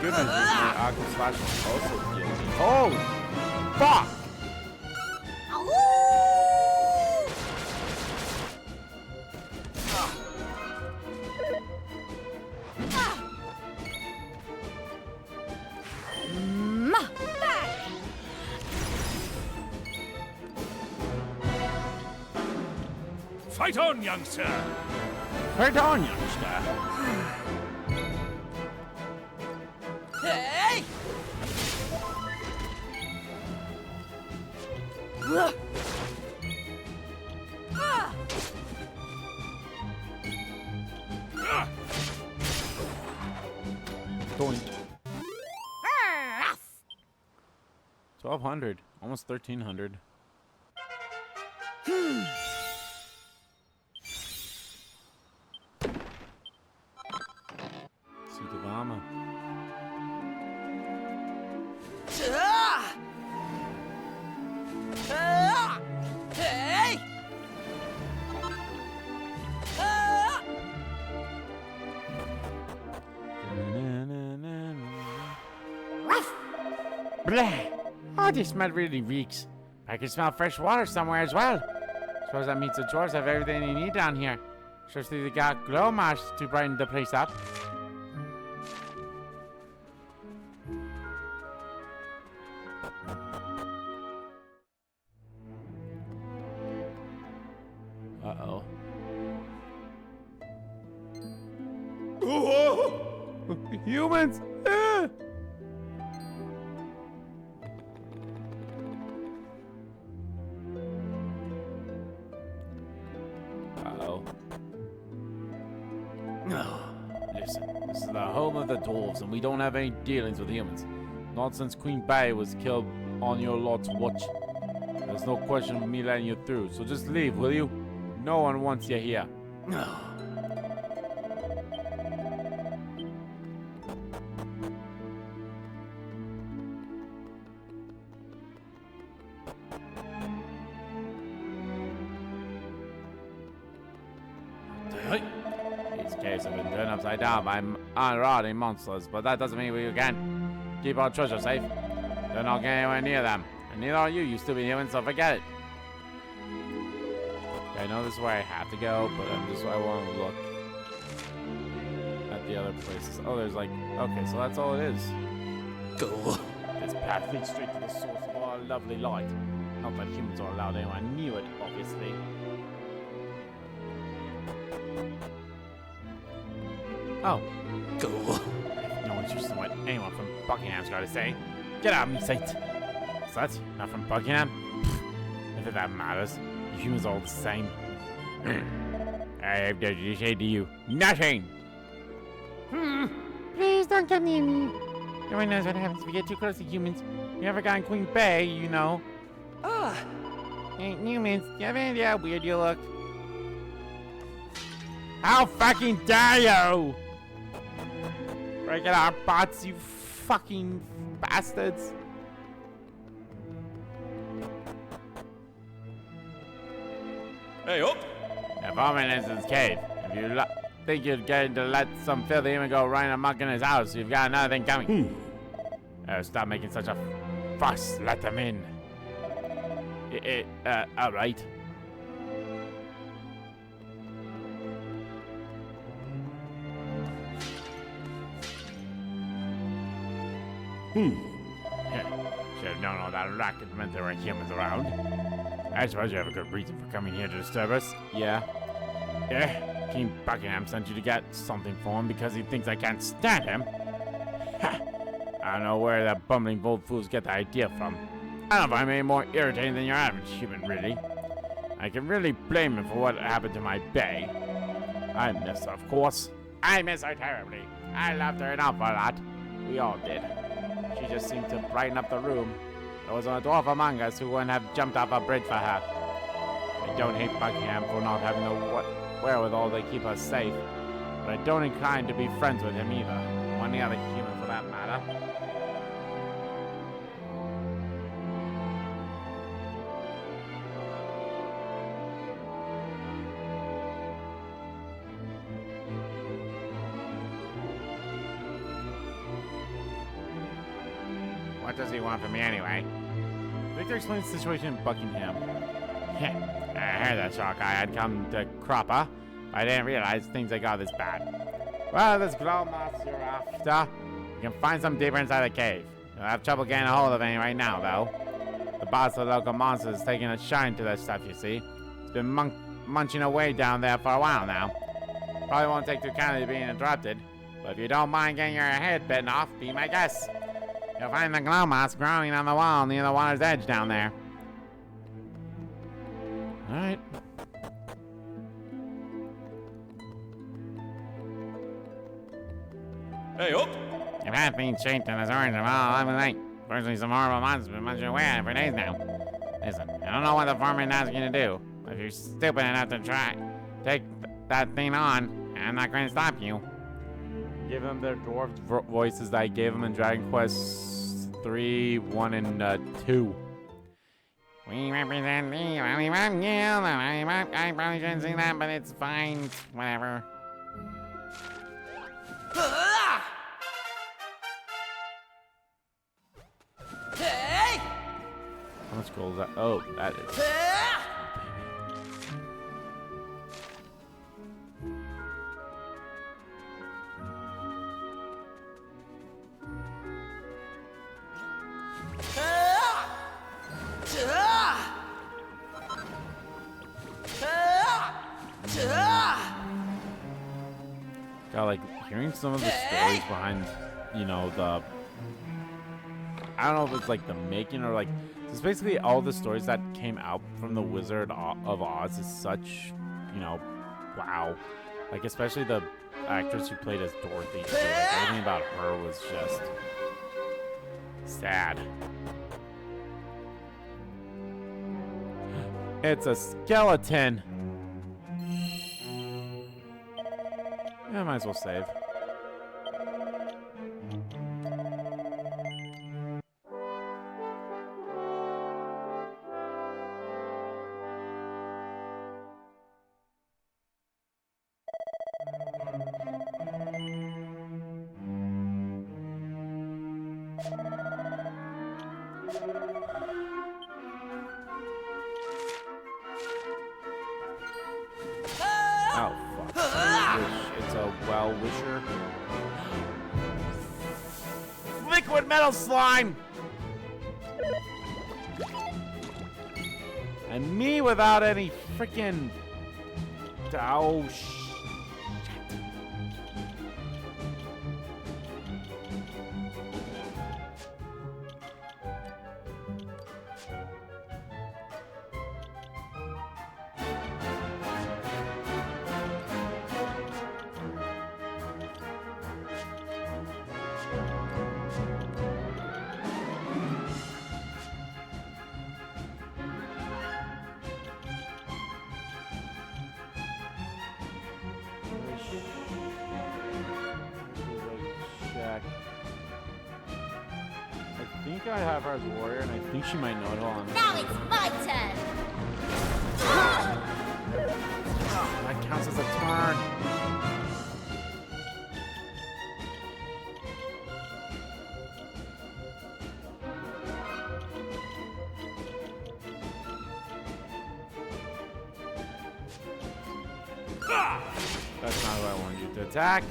S1: Goodness, my aqua slash is also guilty. Oh, fuck!
S3: Fight on, youngster!
S1: Fight on, youngster!
S2: Hey!
S1: Going 1,200, almost 1,300. Sudavama.
S12: Hey!
S1: Blah! Oh, this smell really reeks. I can smell fresh water somewhere as well. Suppose that means the dwarves have everything they need down here. Especially they got glow marsh to brighten the place up. Uh-oh. Humans! Ah! Uh-oh. Listen, this is the home of the dwarves, and we don't have any dealings with humans. Not since Queen Bay was killed on your lot's watch. There's no question of me letting you through, so just leave, will you? No one wants you here. These caves have been turned upside down by unrotting monsters, but that doesn't mean we can keep our treasure safe. They're not getting anywhere near them, and neither are you stupid humans, so forget it. I know this is where I have to go, but I want to look at the other places. Oh, there's like, okay, so that's all it is.
S5: Cool.
S1: This path leads straight to the source of our lovely light. Not that humans are allowed anywhere near it, obviously. Oh.
S5: Cool.
S1: No interest in what anyone from Buckingham's got to say. Get out of my sight. What's that? Not from Buckingham? If that matters. You humans are all the same. I have nothing to say to you. Nothing! Please don't come near me. Everyone knows what happens if you get too close to humans. You ever got in Queen Bay, you know. Hey, humans, do you have any idea how weird you look? How fucking dare you! Break it our butts, you fucking bastards!
S5: Hey, up!
S1: If I'm in this cave, if you think you're going to let some filthy human go running amok in his house, you've got another thing coming. Stop making such a fuss. Let them in. Alright. Should have known all that racket meant there were humans around. I suppose you have a good reason for coming here to disturb us. Yeah. Yeah? King Buckingham sent you to get something for him because he thinks I can't stand him? Ha! I don't know where that bumbling old fools get the idea from. I don't find him any more irritating than your average human, really. I can really blame him for what happened to my bae. I miss her, of course. I miss her terribly. I loved her enough for that. We all did. She just seemed to brighten up the room. There wasn't a dwarf among us who wouldn't have jumped off a bridge for her. I don't hate Buckingham for not having the wherewithal to keep us safe, but I don't incline to be friends with him either, or any other human for that matter. What does he want from me anyway? Victor explains the situation in Buckingham. I heard that Shark Eye had come to Cropper, but I didn't realize things had got this bad. Well, this glow moth you're after, you can find some deeper inside the cave. You'll have trouble getting a hold of any right now, though. The boss of the local monsters is taking a shine to this stuff, you see. It's been munching away down there for a while now. Probably won't take too kindly to being interrupted, but if you don't mind getting your head bitten off, be my guest. You'll find the glow moss growing on the wall near the water's edge down there. Alright.
S5: Hey, up!
S1: Your path being shaped in this orange of all over the night. Fortunately, some horrible monsters have been munching away at it for days now. Listen, I don't know what the foreman asks you to do, but if you're stupid enough to try, take that thing on, I'm not going to stop you. Give them their dwarf voices that I gave them in Dragon Quest 3, 1, and 2. We represent the Lollipop Guild. I probably shouldn't say that, but it's fine. Whatever. How much gold is that? Oh, that is. God, like hearing some of the stories behind, you know, I don't know if it's like the making or like, it's basically all the stories that came out from the Wizard of Oz is such, you know, wow. Like especially the actress who played as Dorothy. Too. Like, everything about her was just sad. It's a skeleton. Yeah, might as well save. Oh, fuck. It's a well-wisher. Liquid metal slime! And me without any freaking... Oh, shit. I think I have her as warrior, and I think she might know it all.
S2: Now it's my turn.
S1: That counts as a turn. That's not who I wanted you to attack.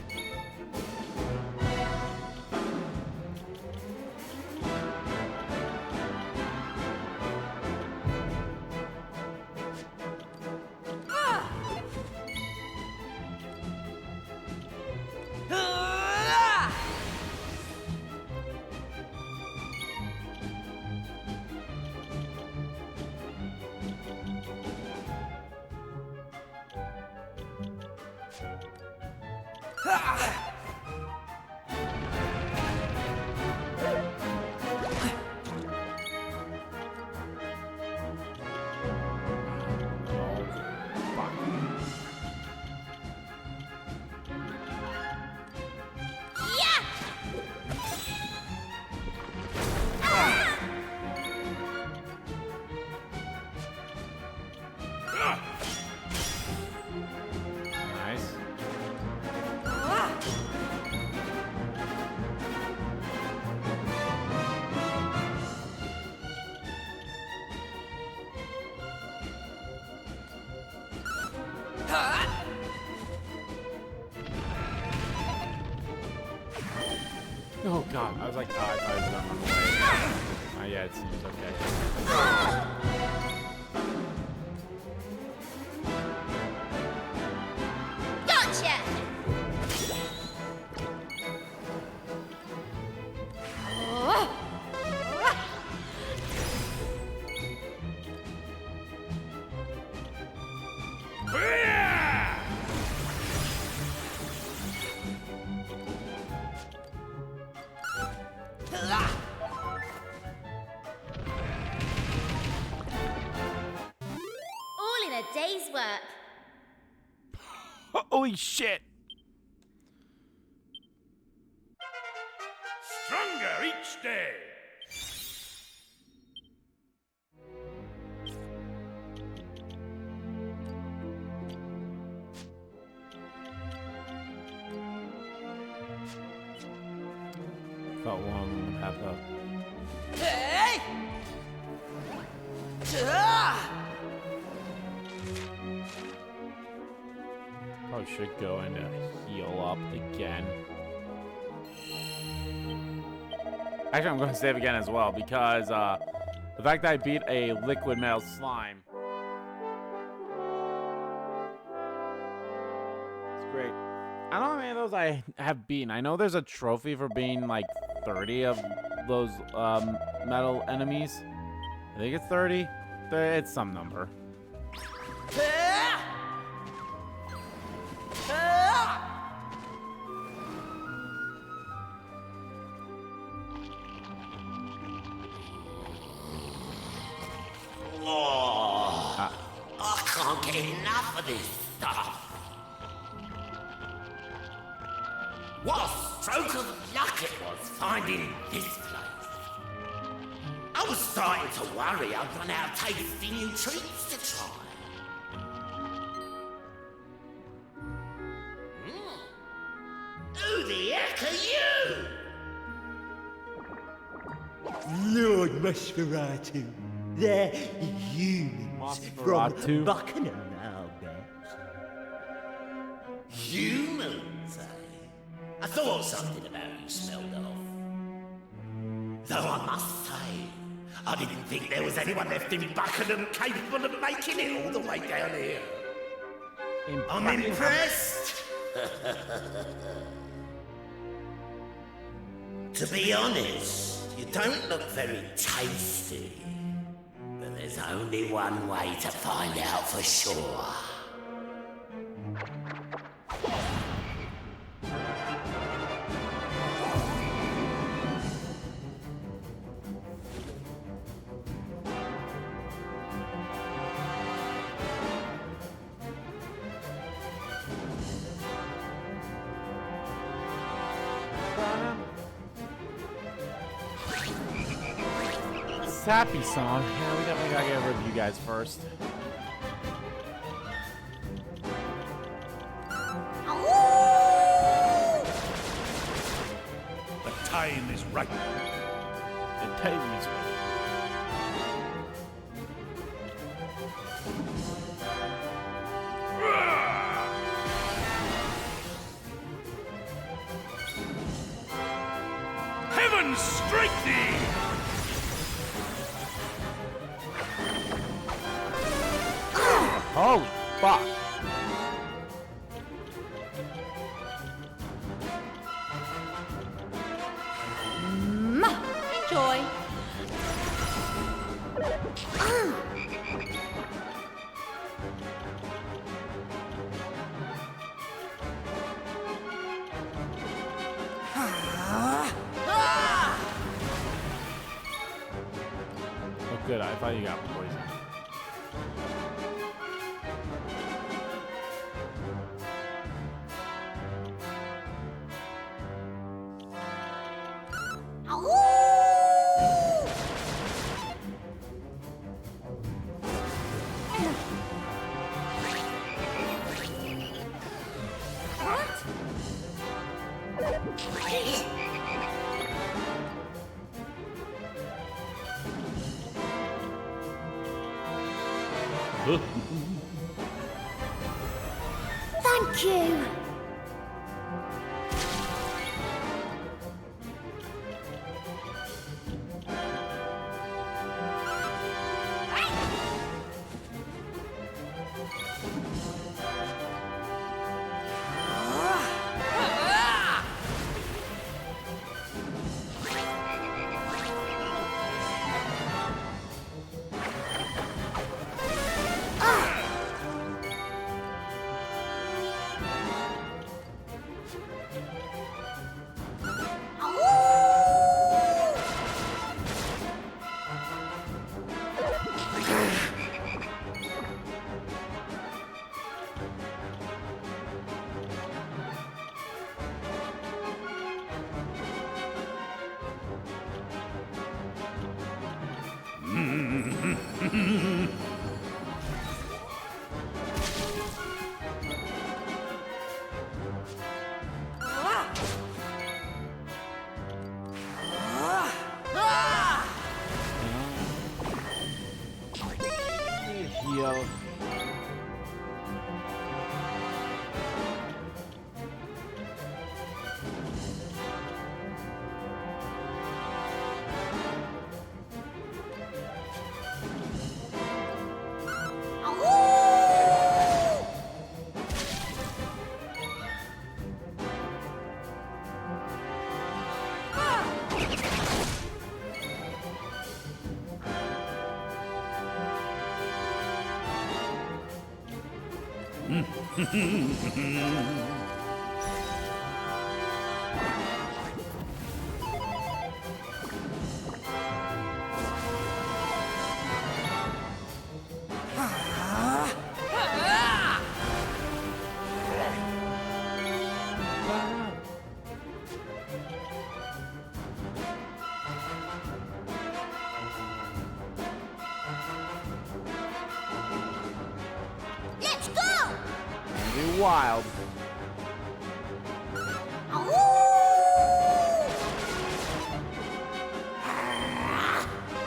S1: Oh god, I was like, oh, I thought I was going the way. Oh yeah, it seems okay.
S2: Gotcha! All in a day's work.
S1: Holy shit!
S3: Stronger each day.
S1: thought one of them would have the. Probably should go in to heal up again. Actually, I'm going to save again as well because the fact that I beat a liquid metal slime. It's great. I don't know how many of those I have beaten. I know there's a trophy for being like 30 of those metal enemies. I think it's 30. It's some number.
S3: I can't get enough of this stuff. What a stroke of luck it was finding this place. I was starting to worry I'd run out of tasty new treats to try. Who the heck are you?
S12: Lord Nosferatu. They're humans from Buckingham, I'll bet.
S3: Humans, eh? I thought something about you smelled off. Though I must say, I didn't think there was anyone left in Buckingham capable of making it all the way down here. I'm impressed. To be honest, you don't look very tasty. But there's only one way to find out for sure.
S1: Sappy song. Yeah, we definitely gotta get rid of you guys first.
S3: The time is right.
S1: The time is right.
S3: Heaven strike thee!
S1: Holy fuck.
S2: Enjoy.
S1: Oh good, I thought you got poison.
S2: Thank you.
S1: deal.
S2: Let's go!
S1: Be wild.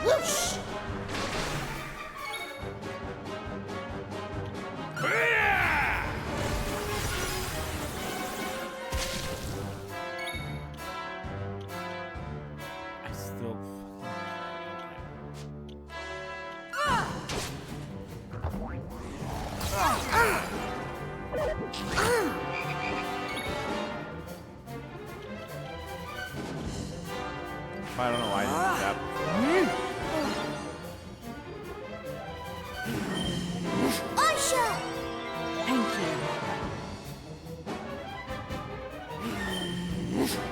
S2: Whoosh!
S1: I still. I don't know why I didn't do that.
S2: Aisha!
S11: Thank you.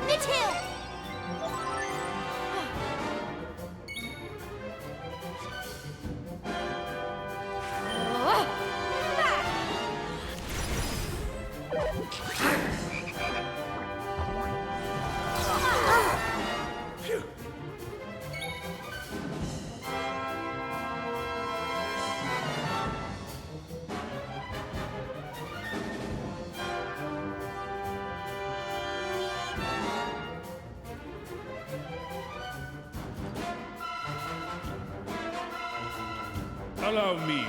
S2: It's him!
S8: Allow me to.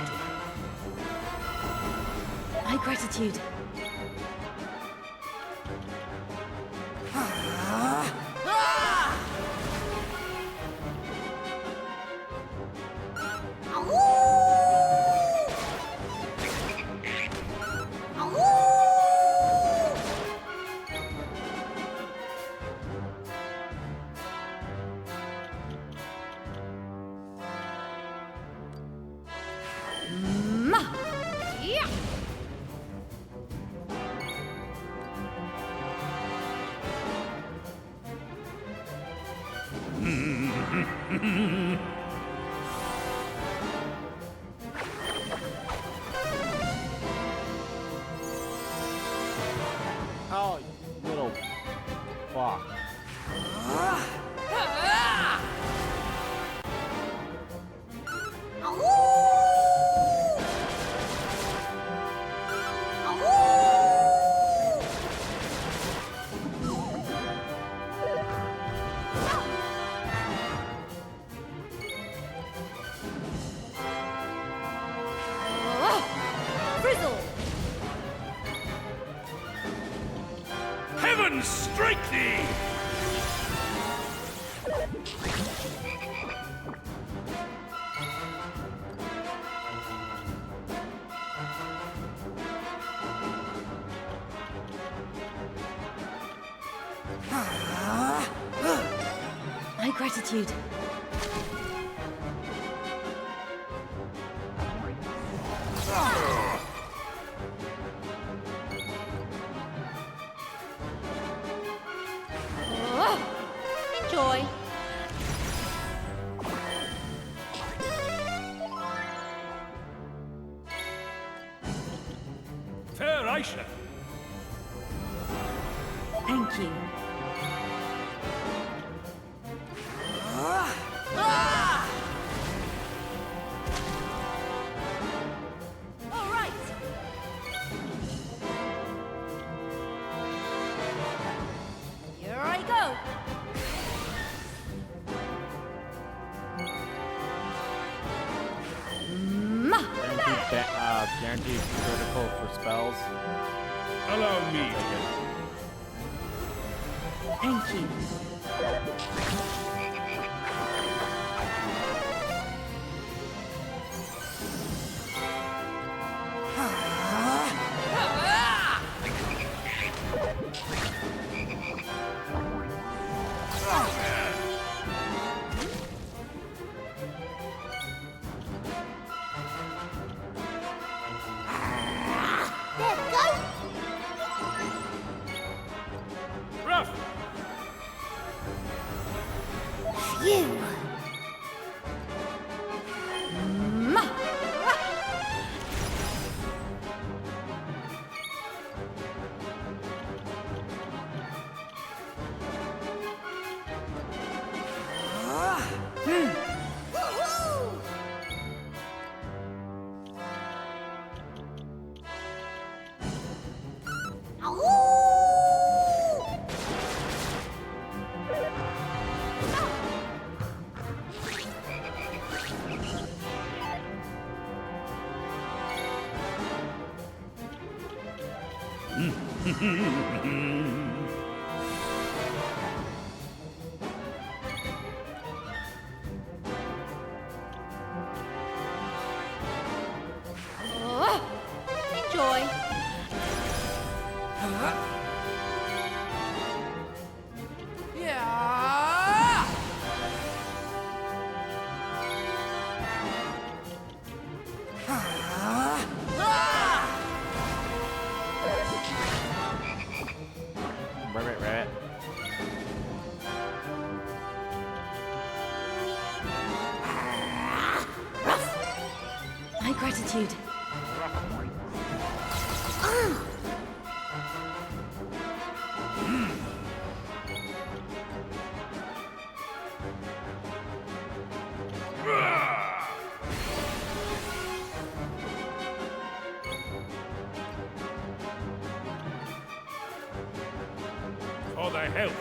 S11: My gratitude.
S2: Yeah!
S1: Oh, you little fuck.
S2: Frizzle!
S8: Heaven strike thee!
S11: My gratitude.
S2: Enjoy.
S8: Fair Aisha.
S11: Thank you.
S2: All right. Here I go.
S1: Thank you, guaranteed critical for spells.
S5: Allow me.
S2: Thank you. Enjoy.
S1: Right.
S2: My gratitude.
S5: For the health.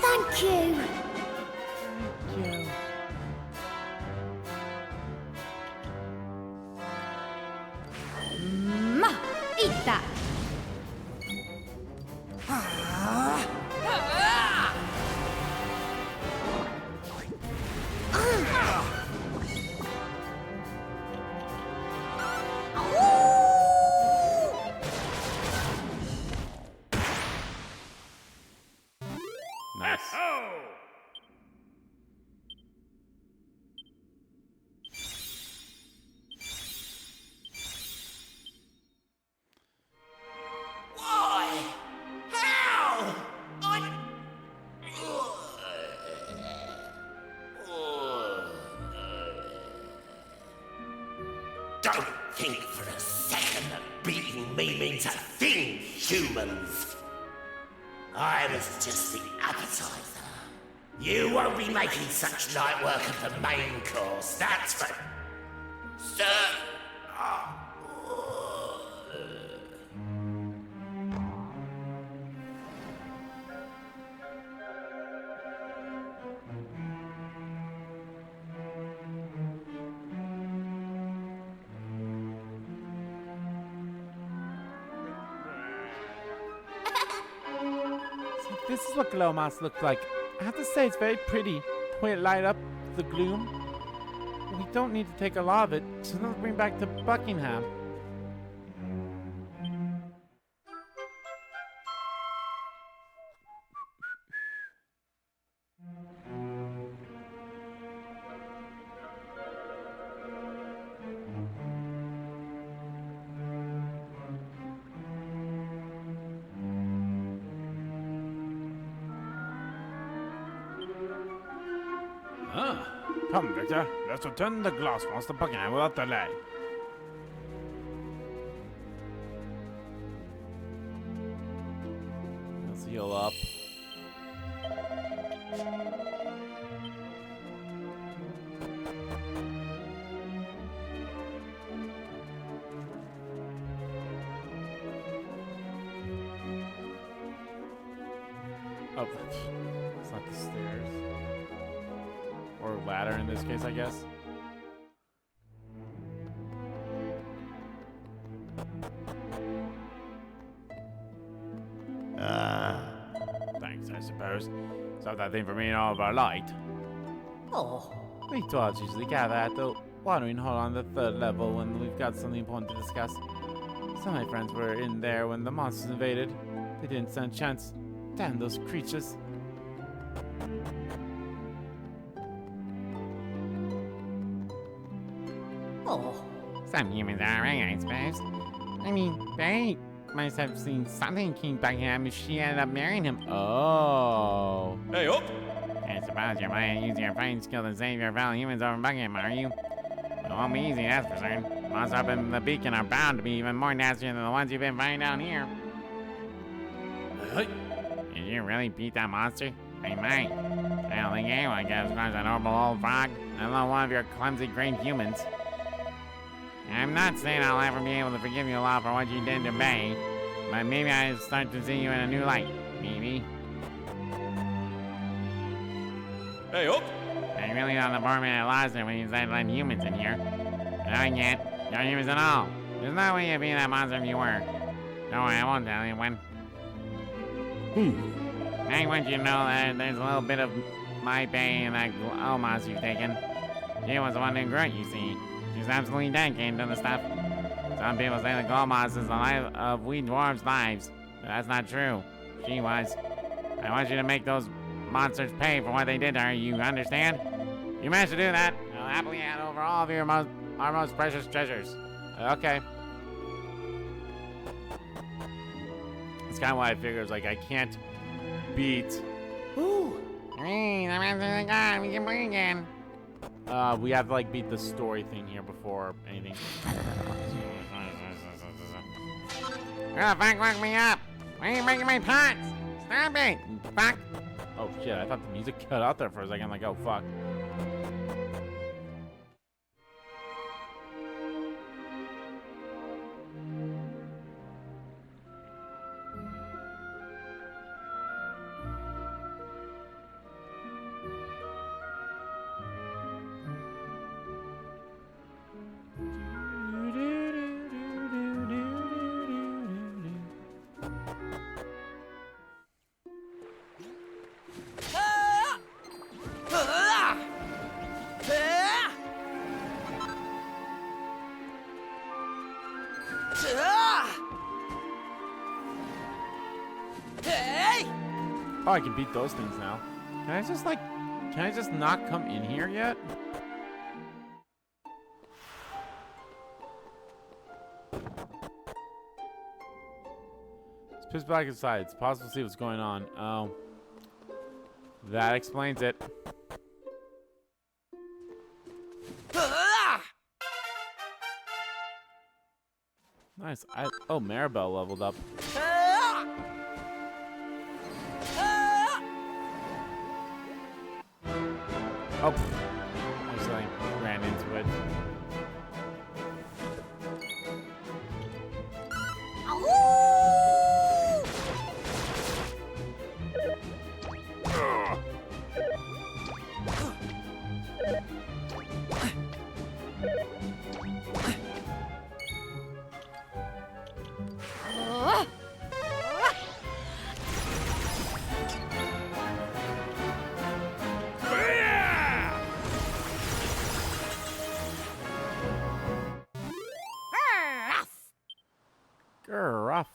S2: Thank you. Eat that.
S1: Nice.
S3: Why? How? Don't think for a second that beating me means a thing, humans. I was just the appetizer. You won't be making such light work of the main course, that's for certain.
S7: This is what glow moss looks like. I have to say, it's very pretty. The way it light up the gloom. We don't need to take a lot of it, so let's bring back to Buckingham.
S1: Come, Victor. Let's return the glass once to Buckingham without delay. Let's heal up. Oh, it's not the stairs. Or ladder in this case, I guess. Thanks, I suppose. Stop that thing from being all of our light.
S12: Oh.
S1: We dwarves usually gather at the watering hole on the 3rd level when we've got something important to discuss. Some of my friends were in there when the monsters invaded. They didn't stand a chance. Damn those creatures.
S12: Oh.
S7: Some humans are alright, I suppose. I mean, they must have seen something came back here, and she ended up marrying him. Oh.
S5: Hey, up!
S7: I suppose you're planning to use your fighting skill to save your fellow humans over Buckingham, are you? It won't be easy, that's for certain. Monsters up in the beacon are bound to be even more nastier than the ones you've been fighting down here.
S5: Hey.
S7: Did you really beat that monster? I might. I don't think anyone can as much as an horrible old frog, let alone one of your clumsy green humans. I'm not saying I'll ever be able to forgive you a lot for what you did to Bay, but maybe I'll start to see you in a new light. Maybe.
S5: Hey, up!
S7: I really thought the poor man had lost it when he said let humans in here. But I can't. No humans at all. There's no way you'd be that monster if you were. Don't worry, I won't tell anyone. I want you to know that there's a little bit of my Bay in that Almas you've taken. She was the one who grew it, you see. She's absolutely dedicated to the stuff. Some people say the Glomos is the life of we dwarves' lives, but that's not true. She was. I want you to make those monsters pay for what they did to her, you understand? You managed to do that, I'll happily hand over all of our most precious treasures. Okay. That's kind of why I figured, like, I can't beat...
S12: Ooh.
S7: Hey, I'm after the god, we can play again.
S1: We have to, like, beat the story thing here before anything.
S7: Who the fuck woke me up? Why are you breaking my pots? Stop it, fuck.
S1: Oh shit, I thought the music cut out there for a second. I'm like, oh fuck. Oh, I can beat those things now. Can I just not come in here yet? Let's piss back inside. It's possible to see what's going on. Oh. That explains it. Nice. Oh, Maribel leveled up. Oh, I just like ran into it. Rough.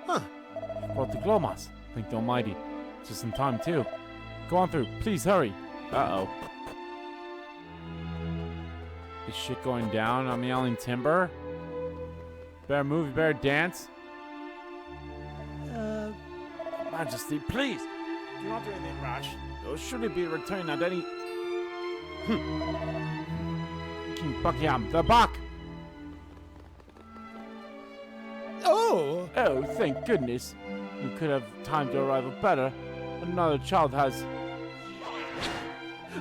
S1: Huh. Brought the Glomas. Thank the Almighty. Just in time, too. Go on through. Please hurry. Uh-oh. Is shit going down? I'm yelling timber? Better move, better dance? Majesty, please! Do not do anything rash. Those shouldn't be returned at any... King Buckingham, the Buck! Oh! Oh, thank goodness. You could have timed your arrival better. Another child has...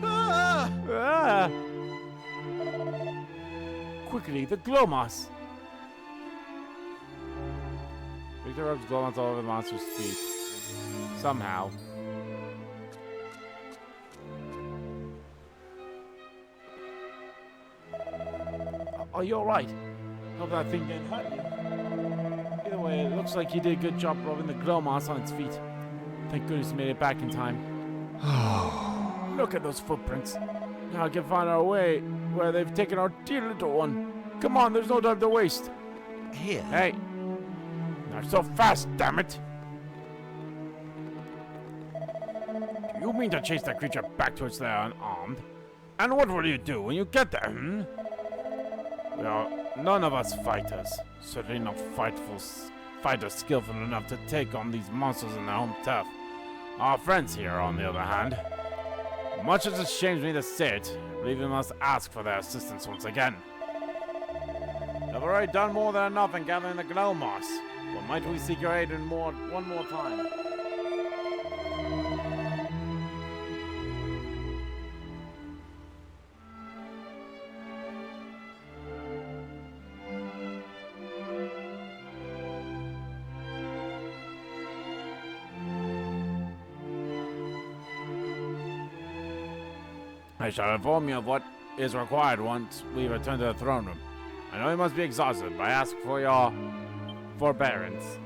S1: Ah! Ah! Quickly, the Glomas! Victor rubs Glomas all over the monster's feet. Somehow.
S7: Are you alright? Hope that thing didn't hurt you. Either way, it looks like you did a good job rubbing the glow moss on its feet. Thank goodness you made it back in time. Look at those footprints. Now I can find our way where they've taken our dear little one. Come on, there's no time to waste.
S5: Here.
S1: Hey. Not so fast, damn it. Do you mean to chase that creature back to its lair unarmed? And what will you do when you get there, hmm? Well, none of us fighters, certainly not fighters skillful enough to take on these monsters in their home turf. Our friends here, on the other hand, much as it shames me to say it, I believe we must ask for their assistance once again. They've already done more than enough in gathering the glow moss, but might we seek your aid in one more time? I shall inform you of what is required once we return to the throne room. I know you must be exhausted, but I ask for your forbearance.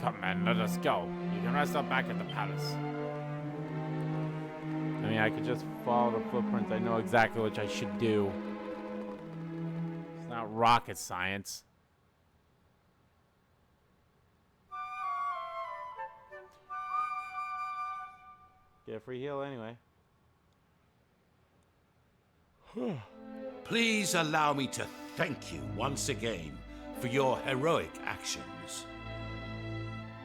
S1: Come, man, let us go. You can rest up back at the palace. I mean, I could just follow the footprints. I know exactly what I should do. It's not rocket science. Get a free heal anyway.
S5: Please allow me to thank you once again for your heroic actions.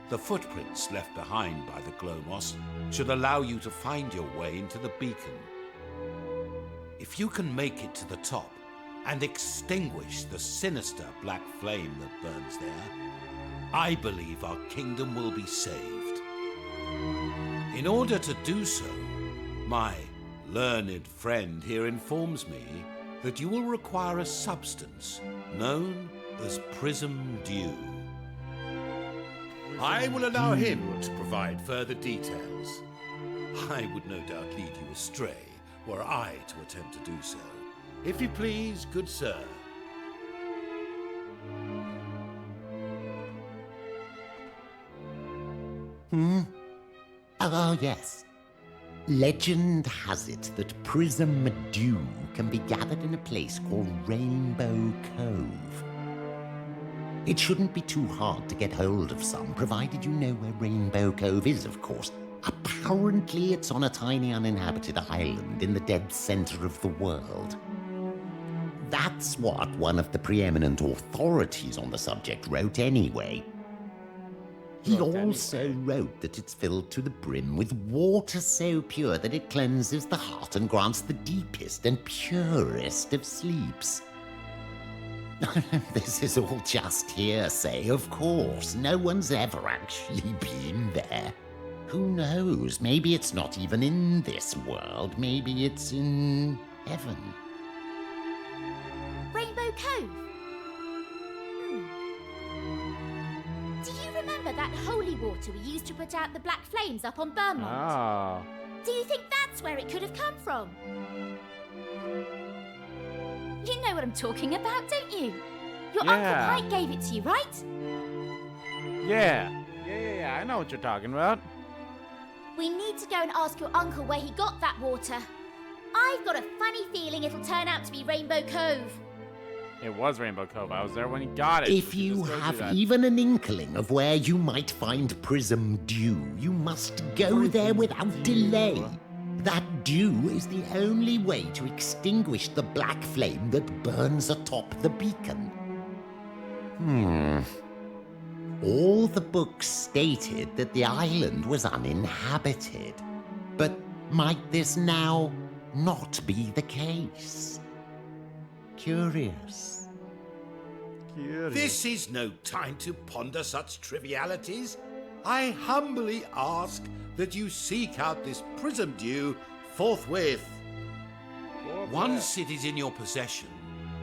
S5: The footprints left behind by the glow moss should allow you to find your way into the beacon. If you can make it to the top and extinguish the sinister black flame that burns there, I believe our kingdom will be saved. In order to do so, my learned friend here informs me that you will require a substance known as prism dew. I will allow him to provide further details. I would no doubt lead you astray were I to attempt to do so. If you please, good sir.
S13: Oh, yes. Legend has it that prism dew can be gathered in a place called Rainbow Cove. It shouldn't be too hard to get hold of some, provided you know where Rainbow Cove is, of course. Apparently, it's on a tiny uninhabited island in the dead center of the world. That's what one of the preeminent authorities on the subject wrote anyway. He also wrote that it's filled to the brim with water so pure that it cleanses the heart and grants the deepest and purest of sleeps. This is all just hearsay, of course. No one's ever actually been there. Who knows? Maybe it's not even in this world. Maybe it's in heaven.
S2: Rainbow Cove? Do you remember that holy water we used to put out the black flames up on Vermont?
S1: Ah.
S2: Do you think that's where it could have come from? You know what I'm talking about, don't you? Your Uncle Pike gave it to you, right?
S1: Yeah. I know what you're talking about.
S2: We need to go and ask your uncle where he got that water. I've got a funny feeling it'll turn out to be Rainbow Cove.
S1: It was Rainbow Cove. I was there when he got it.
S13: If you have even an inkling of where you might find prism dew, you must go there without delay. That dew is the only way to extinguish the black flame that burns atop the beacon. All the books stated that the island was uninhabited. But might this now not be the case? Curious.
S5: This is no time to ponder such trivialities. I humbly ask that you seek out this prism dew forthwith. Once it is in your possession,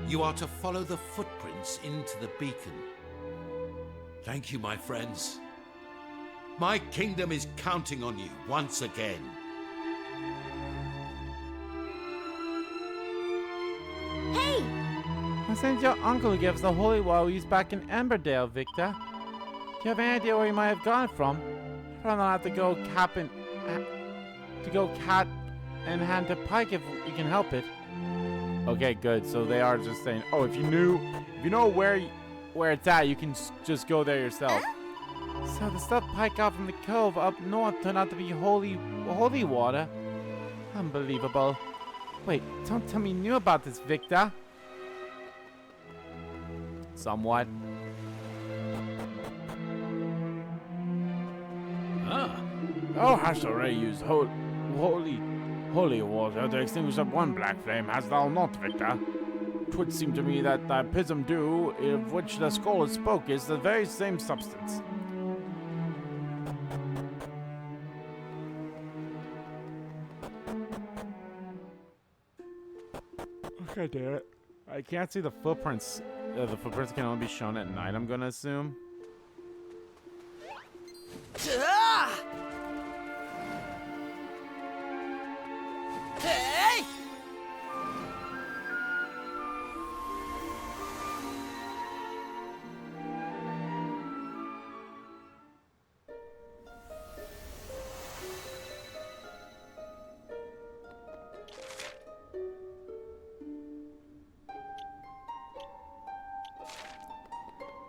S5: you are to follow the footprints into the beacon. Thank you, my friends. My kingdom is counting on you once again.
S2: Hey!
S7: I sent your uncle to give us the holy water we used back in Emberdale, Victor. Do you have any idea where he might have gone from? I'd rather not have to go cat and hand to Pike if we can help it. Okay, good. So they are just saying, oh, if you know where it's at, you can just go there yourself. So the stuff Pike got from the cove up north turned out to be holy water. Unbelievable. Wait, don't tell me you knew about this, Victor. Somewhat.
S1: Thou hast already used holy water to extinguish up one black flame, hast thou not, Victor? 'Twould seem to me that the prism dew, of which the scholar spoke, is the very same substance.
S7: Okay, damn it.
S1: I can't see the footprints. The footprints can only be shown at night, I'm gonna assume.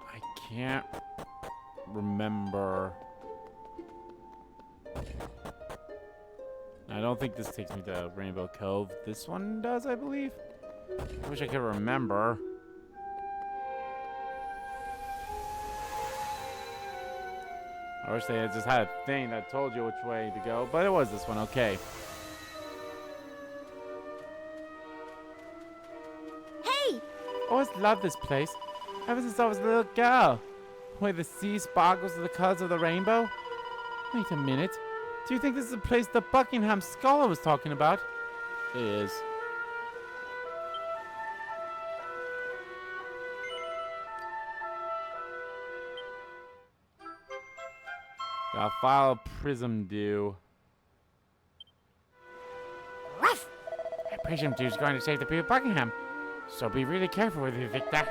S1: I can't remember. I don't think this takes me to Rainbow Cove. This one does, I believe. I wish I could remember. I wish they had just had a thing that told you which way to go, but it was this one, okay.
S2: Hey!
S7: I always loved this place, ever since I was a little girl. Where the sea sparkles with the colors of the rainbow. Wait a minute. Do you think this is the place the Buckingham scholar was talking about?
S1: It is. Got a file of prism dew.
S7: I presume Dew's going to save the people of Buckingham. So be really careful with it, Victor.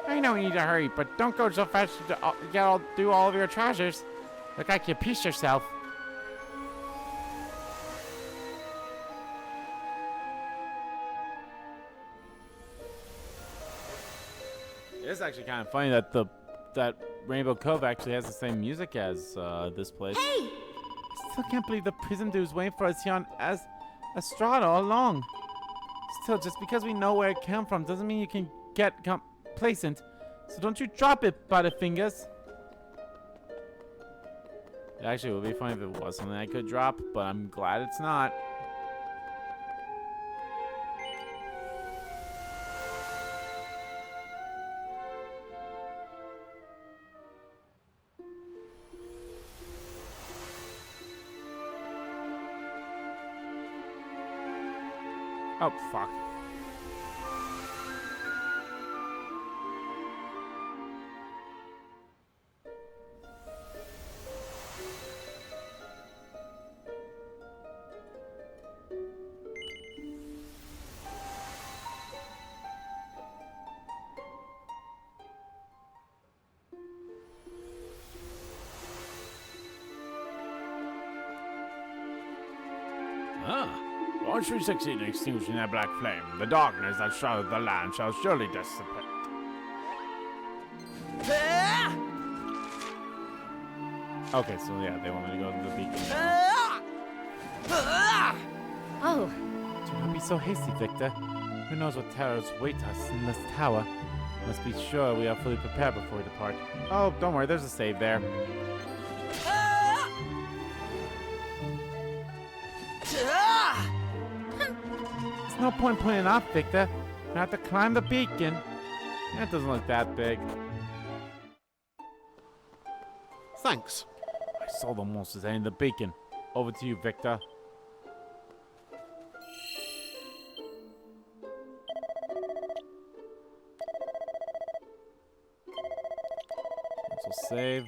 S7: I know you need to hurry, but don't go so fast to do all of your trousers. Look like you pieced yourself.
S1: It's actually kind of funny that that Rainbow Cove actually has the same music as this place.
S2: Hey!
S7: I still can't believe the Prism Dew was waiting for us here on Estrad all along. Still, just because we know where it came from doesn't mean you can get complacent. So don't you drop it, Butterfingers. It actually would be funny if it was something I could drop, but I'm glad it's not. Oh, fuck. Once we succeed in extinguishing that black flame, the darkness that shrouded the land shall surely dissipate. Okay, so yeah, they want me to go to the beacon.
S2: Oh.
S7: Do not be so hasty, Victor. Who knows what terrors wait us in this tower? Must be sure we are fully prepared before we depart. Oh, don't worry, there's a save there. There's no point putting it off, Victor. We have to climb the beacon. That doesn't look that big.
S4: Thanks.
S1: I saw the monsters heading the beacon. Over to you, Victor. we'll save.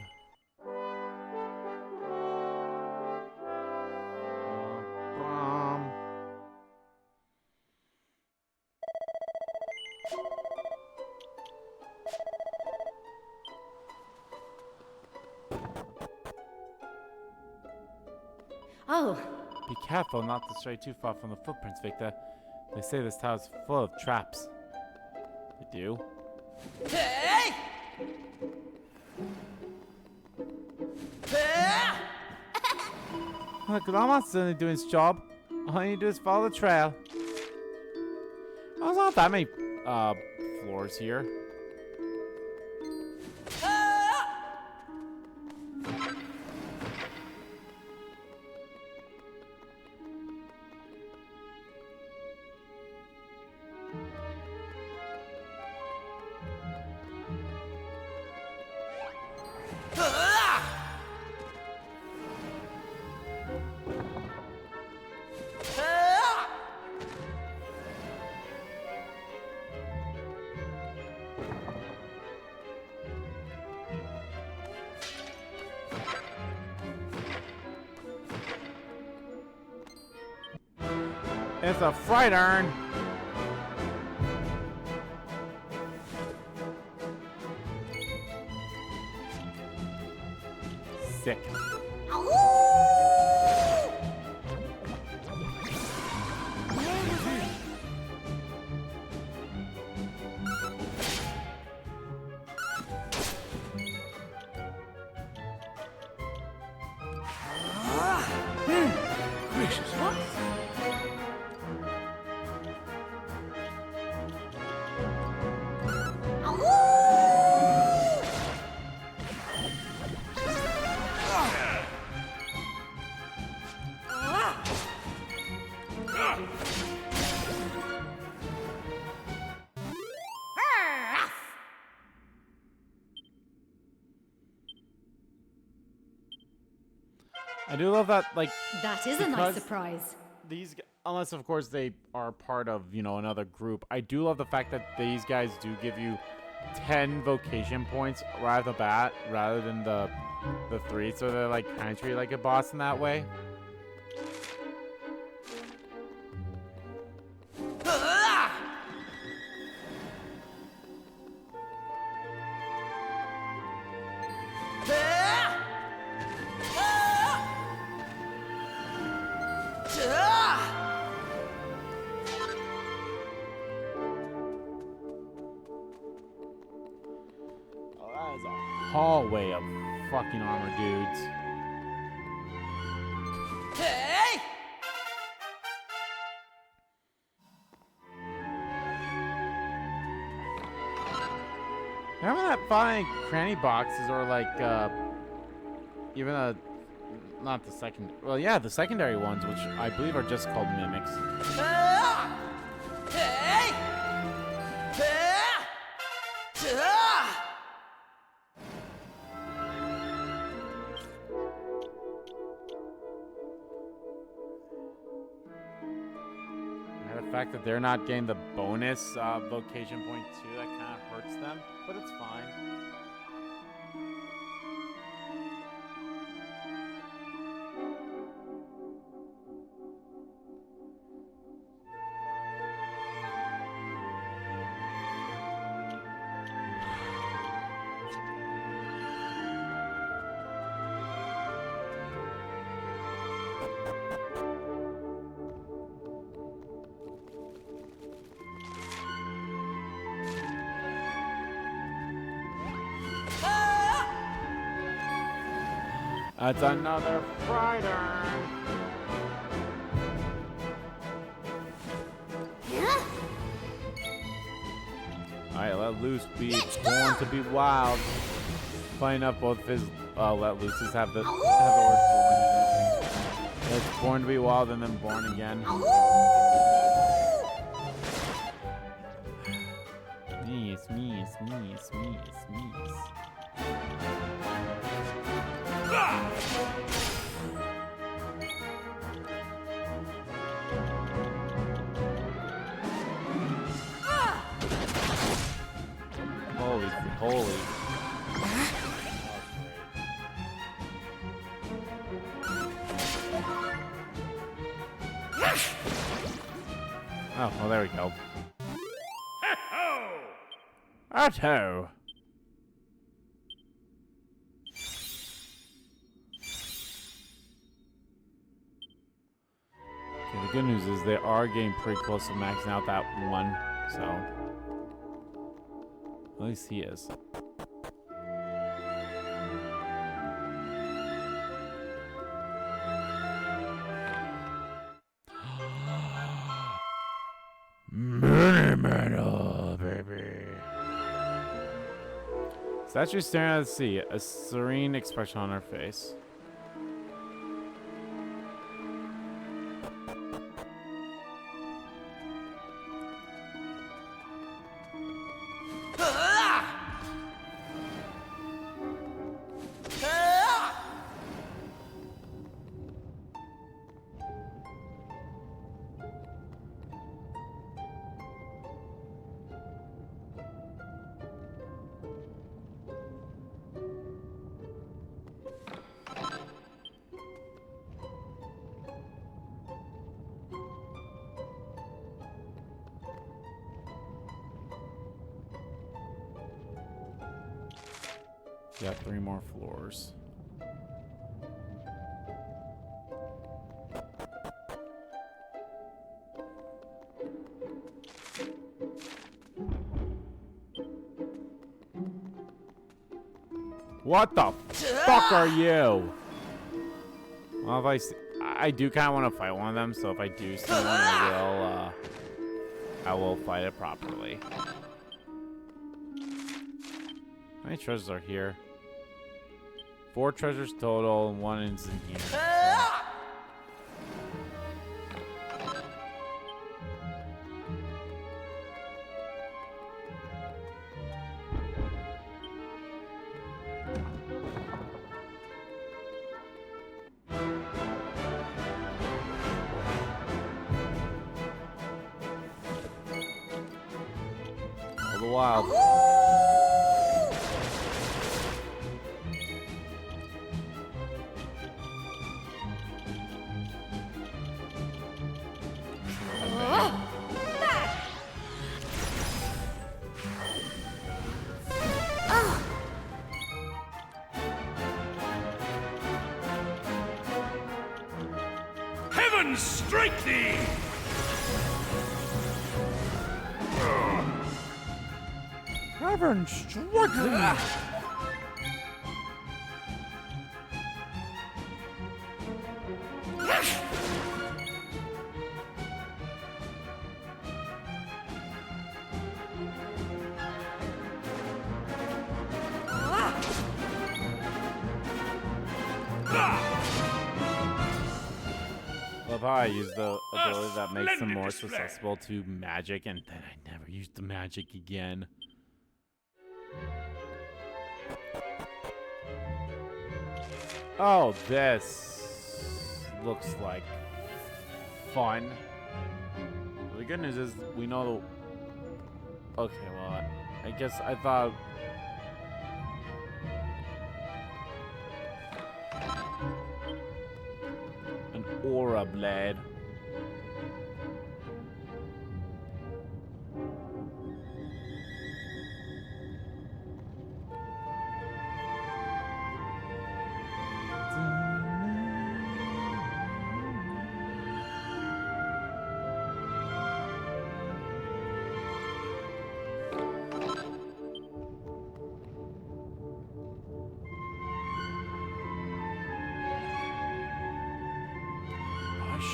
S2: Oh,
S1: Be careful not to stray too far from the footprints, Victor. They say this tower's full of traps. They do?
S12: Hey!
S1: Look, Lama's certainly doing his job. All you do is follow the trail. There's not that many floors here. It's a fright urn. Sick.
S5: Gracious. What?
S1: I do love that, like,
S2: that is a nice surprise.
S1: these, unless of course they are part of, you know, another group. I do love the fact that these guys do give you 10 vocation points right off the bat, rather than the 3. So they're like kind of treated like a boss in that way. Hallway of fucking armor dudes.
S12: Hey!
S1: Remember that finding cranny boxes, or like even not the second, well, yeah, the secondary ones, which I believe are just called mimics.
S12: Hey!
S1: And the fact that they're not getting the bonus vocation point too, that kind of hurts them, but it's fine. That's another fright urn. Alright, let loose be born to be wild. Funny enough, both of his let looses have the word born in it. It's born to be wild and then born again. Meese. Holy. Oh, well, there we go. Atto! Okay, the good news is they are getting pretty close to maxing out that one, so at least he is. Mini metal, baby. Statue staring at the sea, a serene expression on her face. Got 3 more floors. What the fuck are you? Well, if I do kind of want to fight one of them, so if I do see one, I will fight it properly. How many treasures are here? 4 treasures total, and 1 instant here. All the while.
S5: Strike thee!
S1: Heaven strike thee! How I use the ability that makes them more susceptible to magic, and then I never used the magic again. Oh, this looks like fun. Well, the good news is we know the... Okay, well, I guess I thought... Aura blade.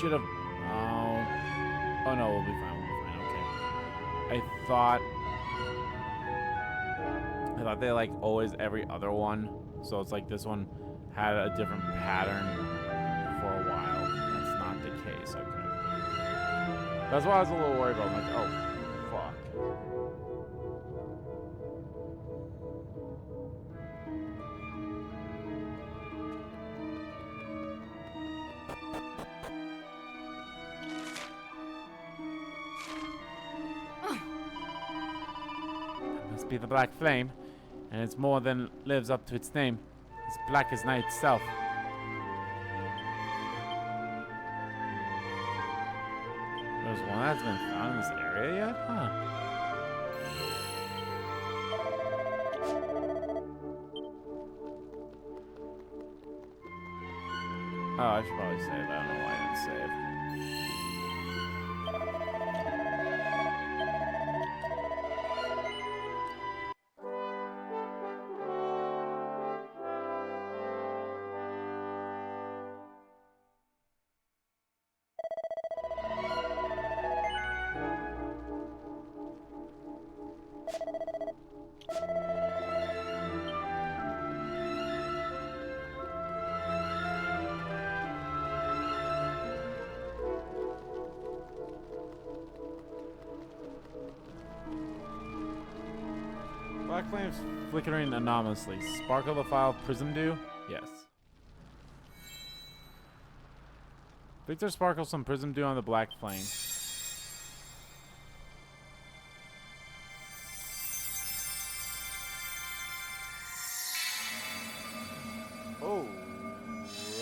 S1: Should have. Oh no, we'll be fine. We'll be fine. Okay. I thought they like always every other one, so it's like this one had a different pattern for a while. That's not the case. Okay. That's why I was a little worried about. I'm like, oh, fuck. Be the Black Flame, and it's more than lives up to its name. It's black as night itself. There's one that's been found in this area yet? Huh. Oh, I should probably save. I don't know why I didn't save. Black flames flickering anomalously. Sparkle the file prism do? Yes. Victor sparkles some prism dew on the black flame. Oh,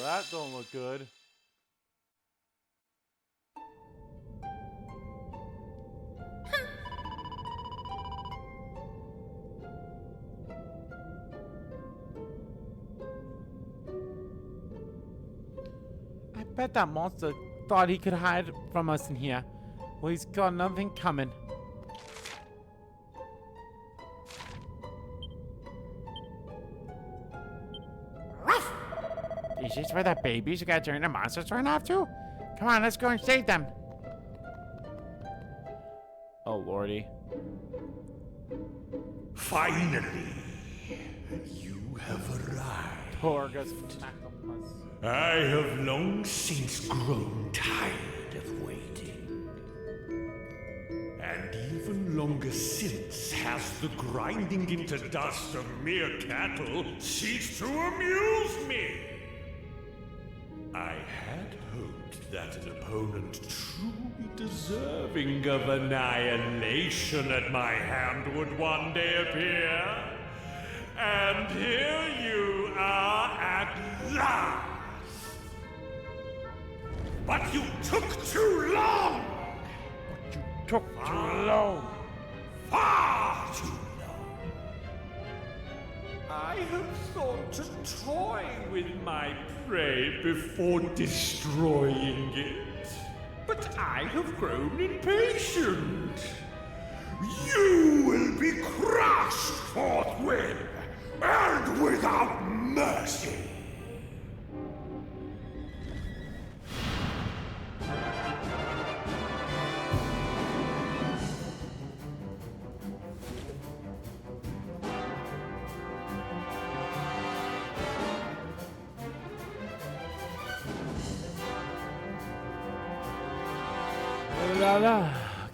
S1: that don't look good. I bet that monster thought he could hide from us in here. Well, he's got nothing coming. Is this where the babies got turned into monsters run off to? Come on, let's go and save them. Oh, lordy.
S3: Finally, you have arrived.
S1: Torgus.
S3: I have long since grown tired of waiting. And even longer since has the grinding into dust of mere cattle ceased to amuse me. I had hoped that an opponent truly deserving of annihilation at my hand would one day appear. And here you are at last! But you took too long!
S1: Took too long.
S3: Far too long. I have thought to toy with my prey before destroying it. But I have grown impatient. You will be crushed forthwith and without mercy.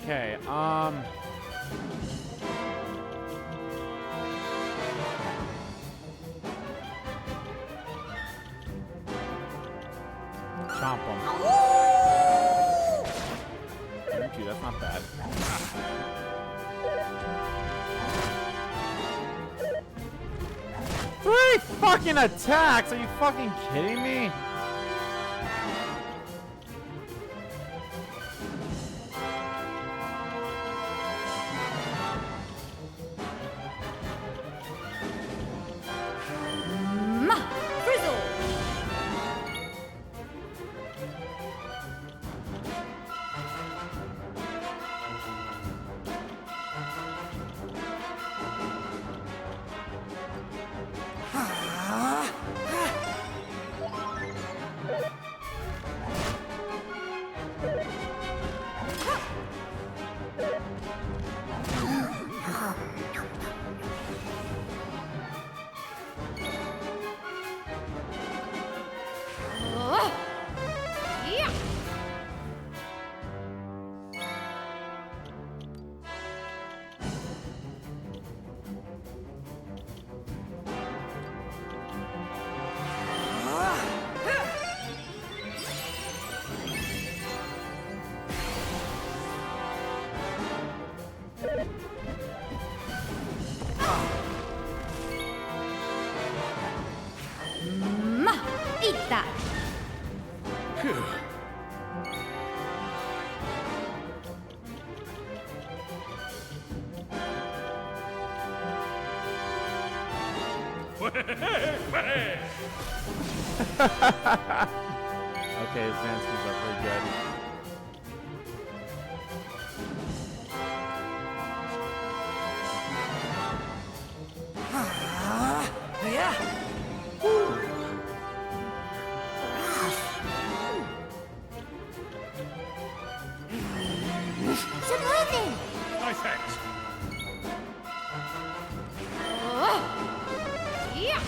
S1: Okay, chomp him. Thank you, that's not bad. 3 fucking attacks? Are you fucking kidding me?
S2: Eat that!
S1: Okay, his dance moves are pretty good.
S12: Yeah.
S2: Surprising!
S3: My thanks.
S2: Yeah.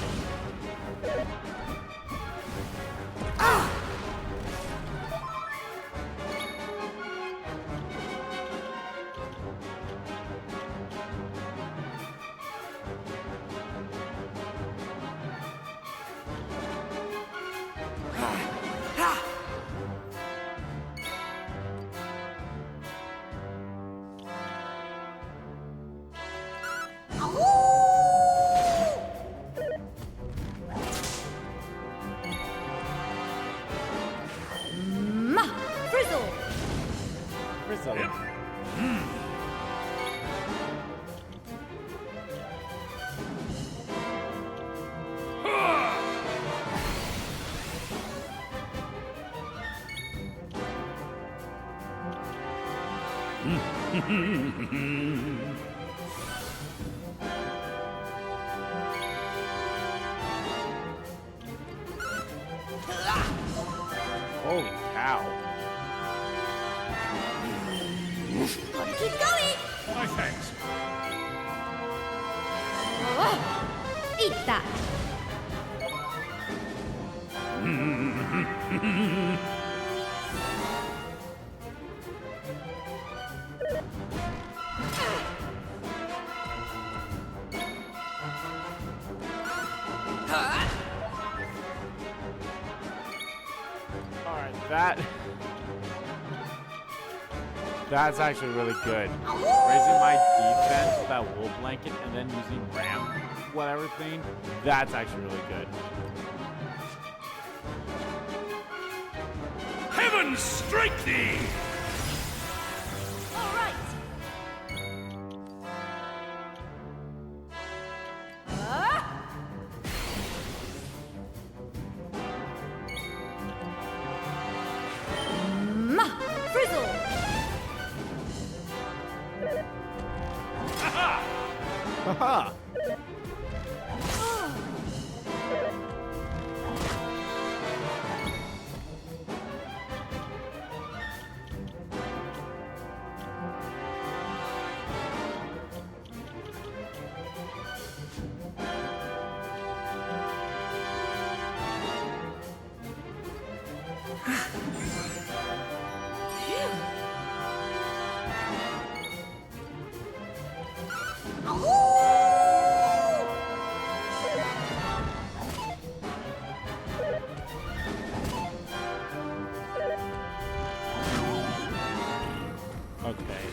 S2: Frizzle!
S1: Frizzle. Holy cow.
S2: Gotta keep going!
S3: My thanks.
S2: Eat that!
S1: Alright, that's actually really good. Raising my defense with that wool blanket and then using ram whatever thing, that's actually really good.
S3: Heaven strike thee!
S2: All right! Frizzle!
S1: Haha! Okay.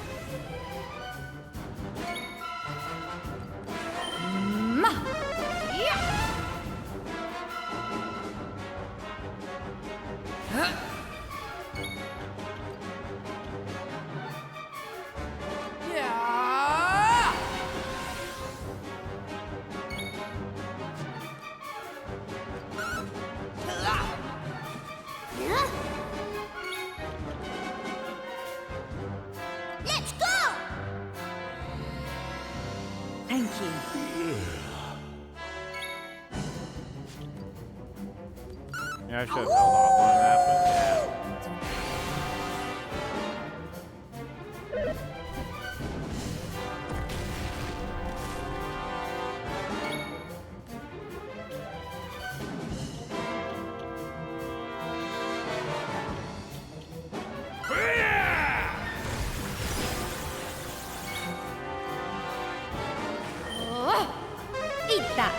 S12: Yeah.
S2: Let's go!
S11: Thank you.
S1: Yeah, I should have held off on that, but yeah.
S2: Eat that!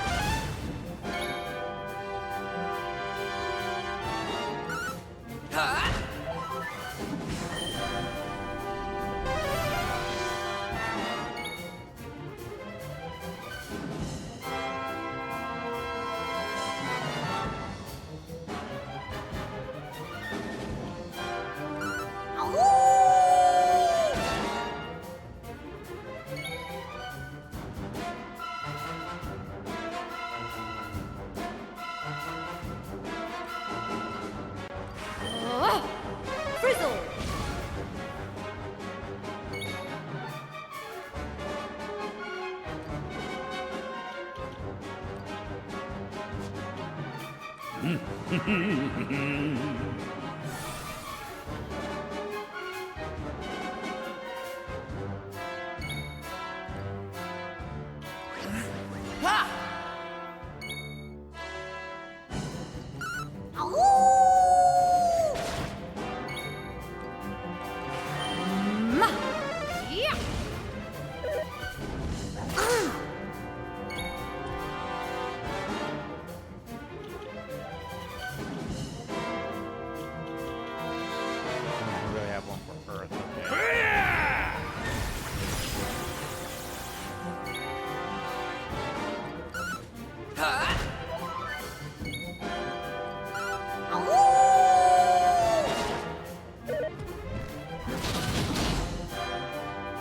S1: I really have one for Earth. Okay.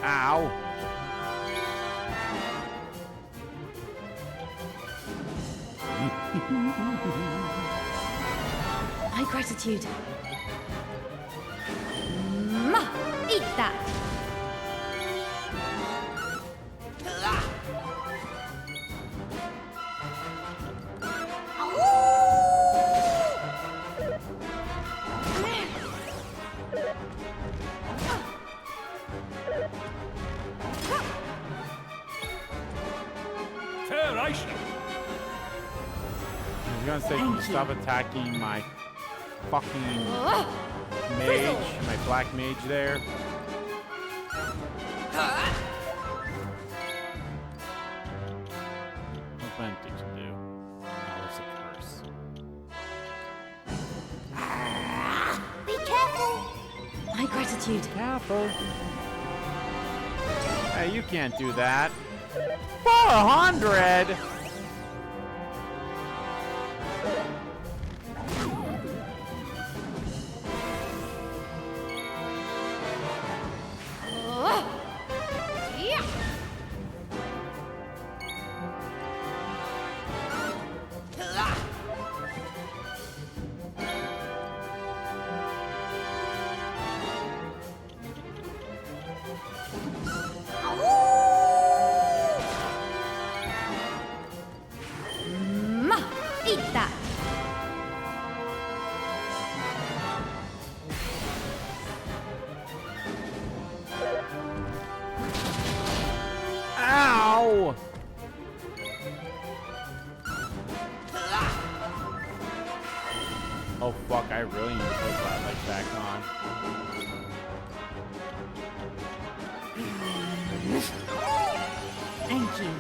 S1: Ow.
S2: My gratitude. Eat that.
S8: Federation!
S1: I was gonna say, can you stop attacking my fucking mage, my black mage there? There's plenty to do. Oh, it's a curse.
S2: Be careful. My gratitude.
S1: Careful. Hey, you can't do that. 400!
S2: Eat that.
S1: Ow! Oh fuck, I really need to put that like back on.
S2: Thank you.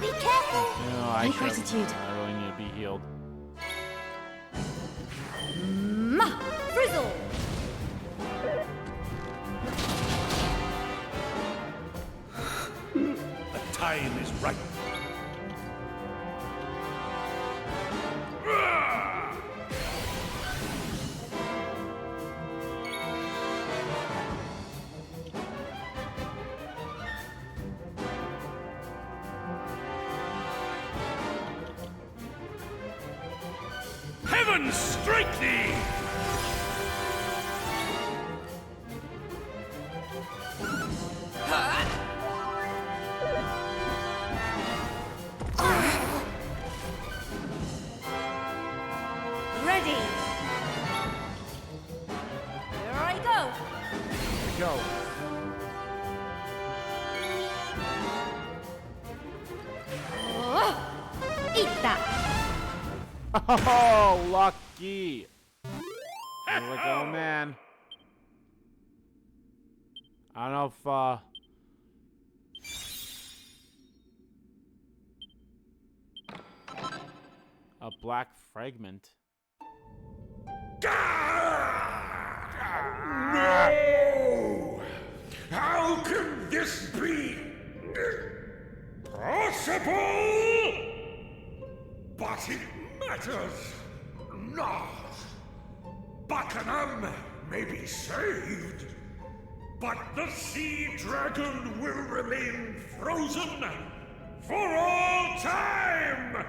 S2: Be careful.
S1: No,
S2: My gratitude.
S1: I really need to be healed.
S2: Frizzle.
S5: The time is right. Heaven strike thee!
S2: Ready. Here I go.
S1: Go.
S2: Eat that.
S1: Oh, lucky. Here we go, man. I don't know if, a black fragment.
S3: No! How can this be possible? But it matters not. Buckingham may be saved, but the sea dragon will remain frozen for all time!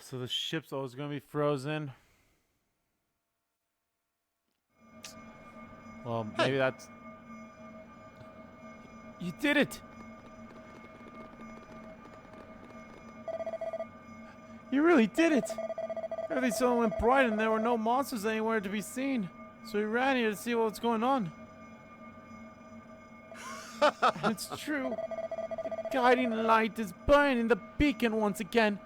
S1: So the ship's always gonna be frozen. Well, maybe that's... You did it! You really did it! Everything suddenly went bright and there were no monsters anywhere to be seen. So we ran here to see what's going on. And it's true. The guiding light is burning the beacon once again.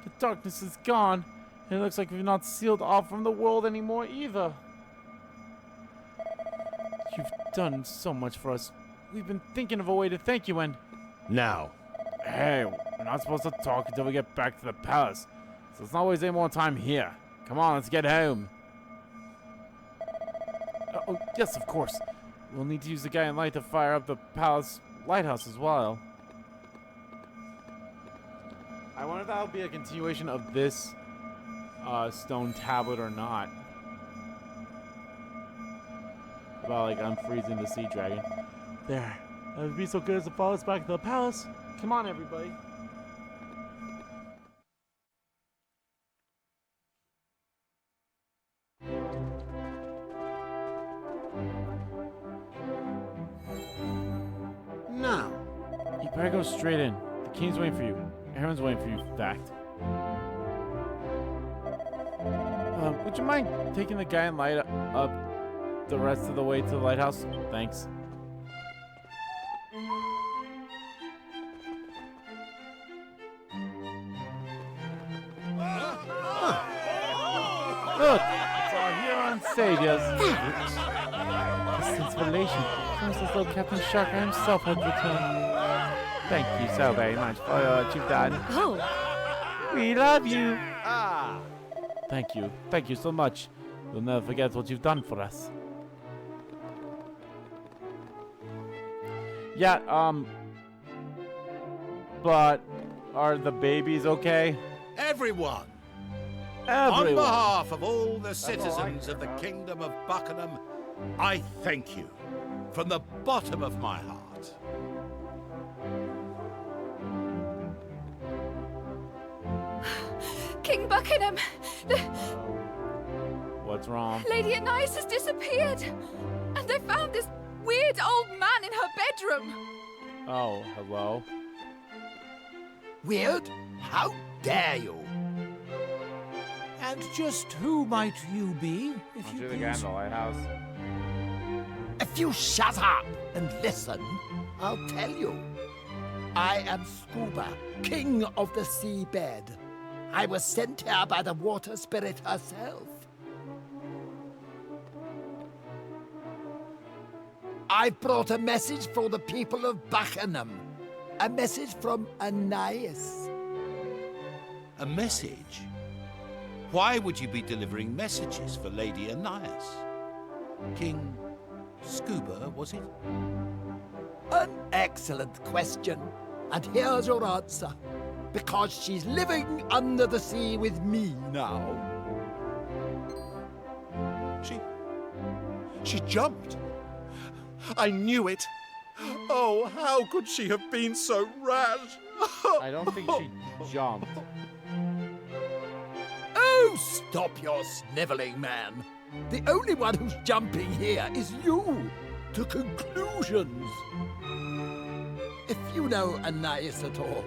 S1: The darkness is gone. And it looks like we've not sealed off from the world anymore either. You've done so much for us. We've been thinking of a way to thank you and...
S5: Now.
S1: Hey, we're not supposed to talk until we get back to the palace. So let's not waste any more time here. Come on, let's get home. Oh, yes, of course. We'll need to use the guiding light to fire up the palace lighthouse as well. I wonder if that'll be a continuation of this stone tablet or not. About like unfreezing the sea dragon. There. That would be so good as to follow us back to the palace. Come on, everybody.
S5: Now.
S1: You better go straight in. The king's waiting for you. Everyone's waiting for you, in fact. Would you mind taking the guiding light up the rest of the way to the lighthouse? Thanks. Look, it's our hero and saviors. A sense of elation. Almost as though Captain Shark himself had returned. Thank you so very much for what you've done.
S11: Oh.
S1: We love you. Ah. Thank you. Thank you so much. We'll never forget what you've done for us. Yeah, but are the babies okay?
S5: Everyone!
S1: Everyone!
S5: On behalf of all the citizens of the Kingdom of Buckingham, I thank you from the bottom of my heart.
S12: King Buckingham!
S1: What's wrong?
S12: Lady Anais has disappeared! And they found this weird old man in her bedroom!
S1: Oh, hello?
S3: Weird? How dare you?
S10: And just who might you be, if you
S1: The guy in
S10: please?
S1: the lighthouse.
S3: If you shut up and listen, I'll tell you. I am Scuba, king of the seabed. I was sent here by the water spirit herself. I've brought a message for the people of Buckingham. A message from Anais.
S5: A message? Why would you be delivering messages for Lady Anais? King Scuba, was it?
S3: An excellent question. And here's your answer. Because she's living under the sea with me now.
S4: She jumped. I knew it. Oh, how could she have been so rash?
S1: I don't think she jumped.
S3: Oh, stop your sniveling, man. The only one who's jumping here is you. To conclusions. If you know Anais at all,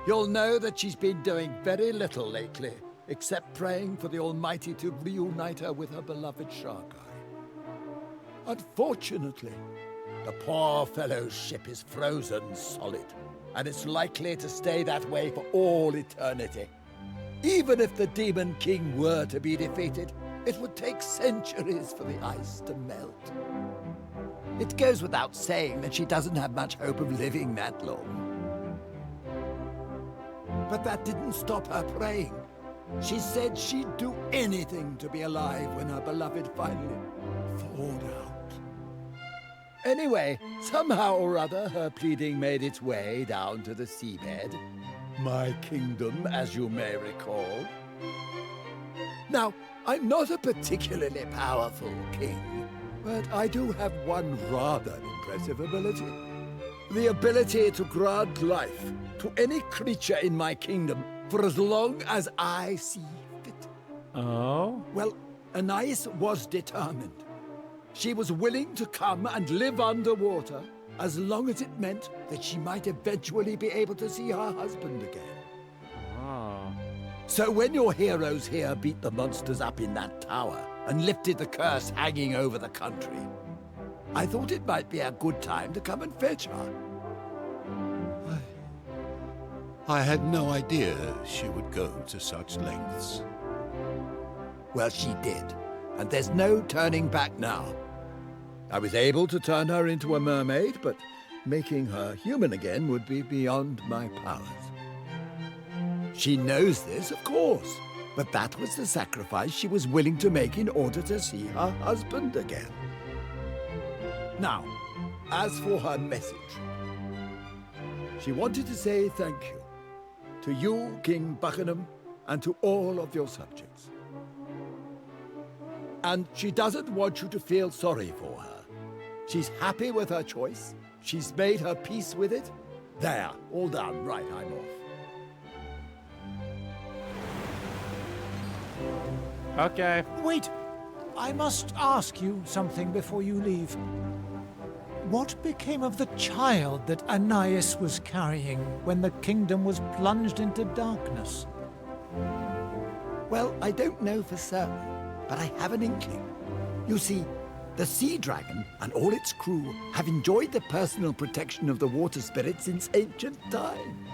S3: you'll know that she's been doing very little lately, except praying for the Almighty to reunite her with her beloved Shark Eye. Unfortunately, the poor fellow's ship is frozen solid, and it's likely to stay that way for all eternity.
S14: Even if the Demon King were to be defeated, it would take centuries for the ice to melt. It goes without saying that she doesn't have much hope of living that long. But that didn't stop her praying. She said she'd do anything to be alive when her beloved finally thawed out. Anyway, somehow or other, her pleading made its way down to the seabed. My kingdom, as you may recall. Now, I'm not a particularly powerful king, but I do have one rather impressive ability. The ability to grant life to any creature in my kingdom for as long as I see fit.
S7: Oh?
S14: Well, Anais was determined. She was willing to come and live underwater as long as it meant that she might eventually be able to see her husband again.
S7: Oh.
S14: So when your heroes here beat the monsters up in that tower and lifted the curse hanging over the country, I thought it might be a good time to come and fetch her.
S5: I had no idea she would go to such lengths.
S14: Well, she did, and there's no turning back now. I was able to turn her into a mermaid, but making her human again would be beyond my powers. She knows this, of course, but that was the sacrifice she was willing to make in order to see her husband again. Now, as for her message, she wanted to say thank you to you, King Buckingham, and to all of your subjects. And she doesn't want you to feel sorry for her. She's happy with her choice. She's made her peace with it. There, all done. Right, I'm off.
S1: Okay.
S10: Wait, I must ask you something before you leave. What became of the child that Anais was carrying when the kingdom was plunged into darkness?
S14: Well, I don't know for certain, but I have an inkling. You see, the sea dragon and all its crew have enjoyed the personal protection of the water spirit since ancient times.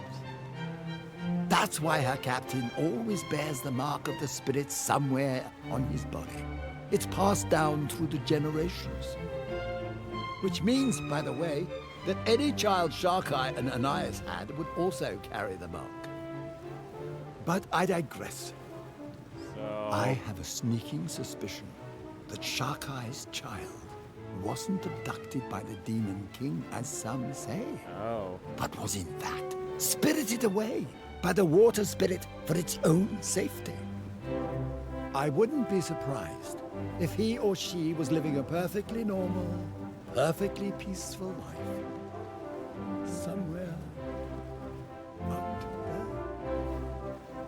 S14: That's why her captain always bears the mark of the spirit somewhere on his body. It's passed down through the generations. Which means, by the way, that any child Sharkai and Anais had would also carry the mark. But I digress. I have a sneaking suspicion that Sharkai's child wasn't abducted by the Demon King, as some say, but was in fact spirited away by the water spirit for its own safety. I wouldn't be surprised if he or she was living a perfectly normal, perfectly peaceful life somewhere out there.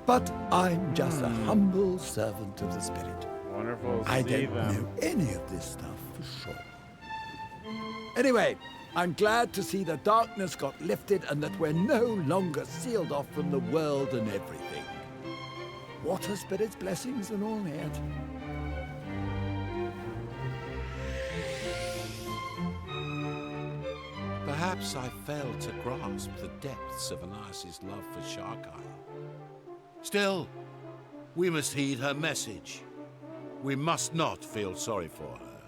S14: But I'm just a humble servant of the spirit.
S1: Wonderful to
S14: I
S1: see
S14: don't
S1: them.
S14: know any of this stuff for sure. Anyway, I'm glad to see the darkness got lifted and that we're no longer sealed off from the world and everything. Water spirits' blessings and all that.
S5: Perhaps I failed to grasp the depths of Anais' love for Sharkai. Still, we must heed her message. We must not feel sorry for her.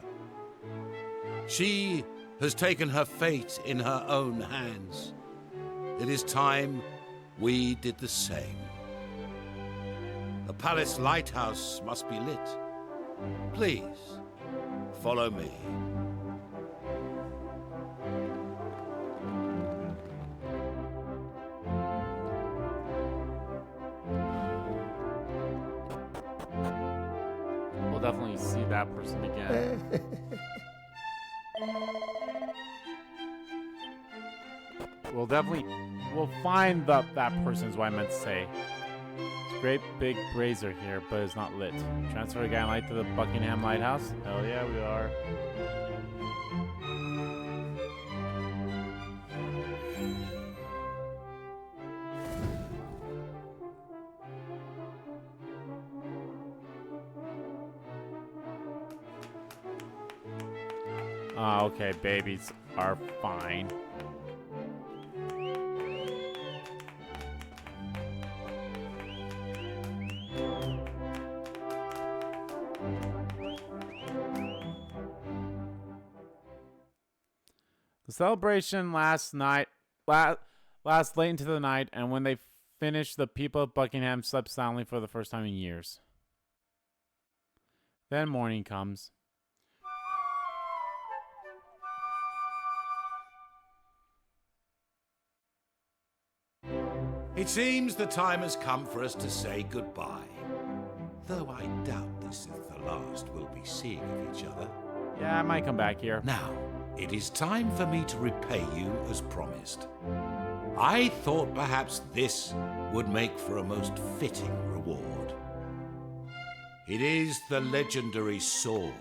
S5: She has taken her fate in her own hands. It is time we did the same. The palace lighthouse must be lit. Please, follow me.
S1: We'll definitely see that person again. We'll find that person is what I meant to say. It's a great big brazier here, but it's not lit. Transfer a guy light to the Buckingham Lighthouse? Hell yeah, we are. Ah, okay, babies are fine. The celebration last late into the night, and when they finished, the people of Buckingham slept soundly for the first time in years. Then morning comes.
S5: It seems the time has come for us to say goodbye. Though I doubt this is the last we'll be seeing of each other.
S1: Yeah, I might come back here.
S5: Now, it is time for me to repay you as promised. I thought perhaps this would make for a most fitting reward. It is the legendary sword,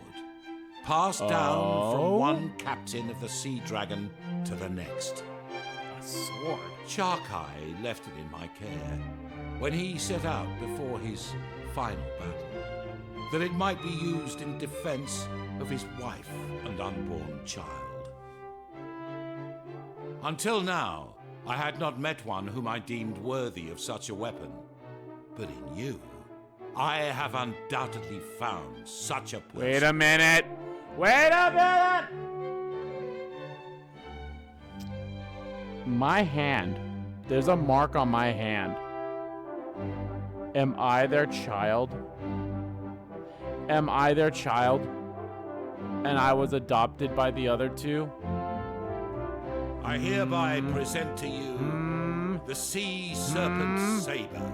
S5: passed down from one captain of the Sea Dragon to the next.
S1: A sword?
S5: Sharkai left it in my care when he set out before his final battle, that it might be used in defense of his wife and unborn child. Until now, I had not met one whom I deemed worthy of such a weapon. But in you, I have undoubtedly found such a person.
S1: Wait a minute! Wait a minute! My hand. There's a mark on my hand. Am I their child? Am I their child? And I was adopted by the other two?
S5: I hereby present to you the Sea Serpent Saber.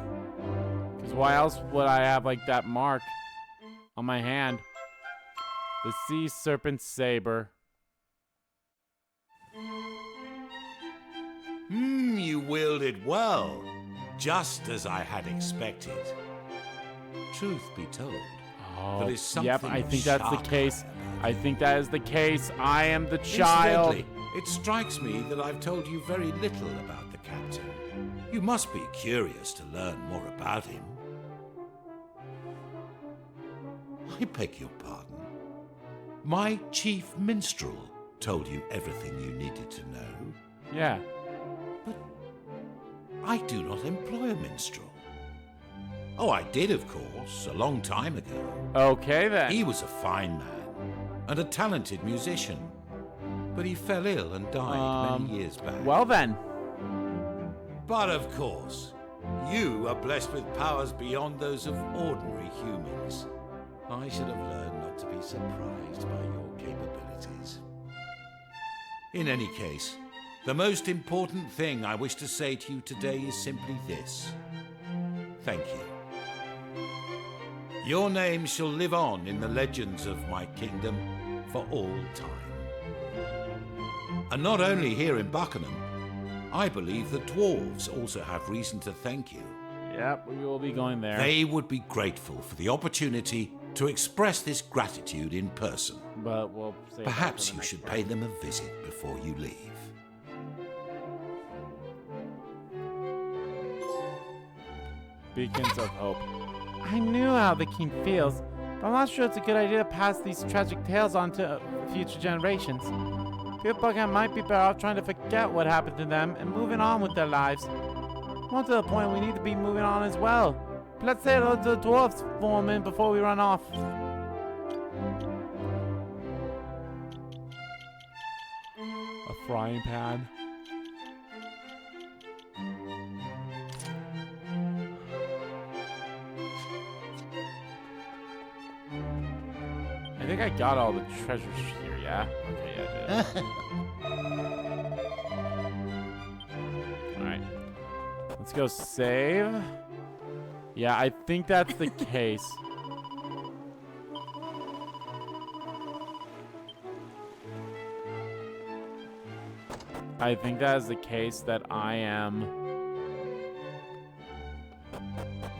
S1: Because why else would I have like that mark on my hand? The Sea Serpent Saber.
S5: You wielded well, just as I had expected. Truth be told, there is something.
S1: Yep, I think that's the case. I think that is the case. I am the child.
S5: Incidentally, it strikes me that I've told you very little about the captain. You must be curious to learn more about him. I beg your pardon. My chief minstrel told you everything you needed to know.
S1: Yeah.
S5: But I do not employ a minstrel. Oh, I did, of course, a long time ago.
S1: Okay, then.
S5: He was a fine man and a talented musician, but he fell ill and died many years back.
S1: Well, then.
S5: But of course, you are blessed with powers beyond those of ordinary humans. I should have learned not to be surprised by your capabilities. In any case, the most important thing I wish to say to you today is simply this. Thank you. Your name shall live on in the legends of my kingdom for all time. And not only here in Buckingham, I believe the dwarves also have reason to thank you.
S1: Yep, we will be going there.
S5: They would be grateful for the opportunity to express this gratitude in person.
S1: But we'll save
S5: Perhaps you should pay them a visit before you leave.
S1: Beacons of Hope. I knew how the king feels, but I'm not sure it's a good idea to pass these tragic tales on to future generations. People of Buckingham might be better off trying to forget what happened to them and moving on with their lives. More to the point, we need to be moving on as well. But let's say hello to the dwarves, foreman, before we run off. A frying pan. I think I got all the treasures here, yeah? Okay, yeah, I did. Alright. Let's go save. Yeah, I think that's the case. I think that is the case that I am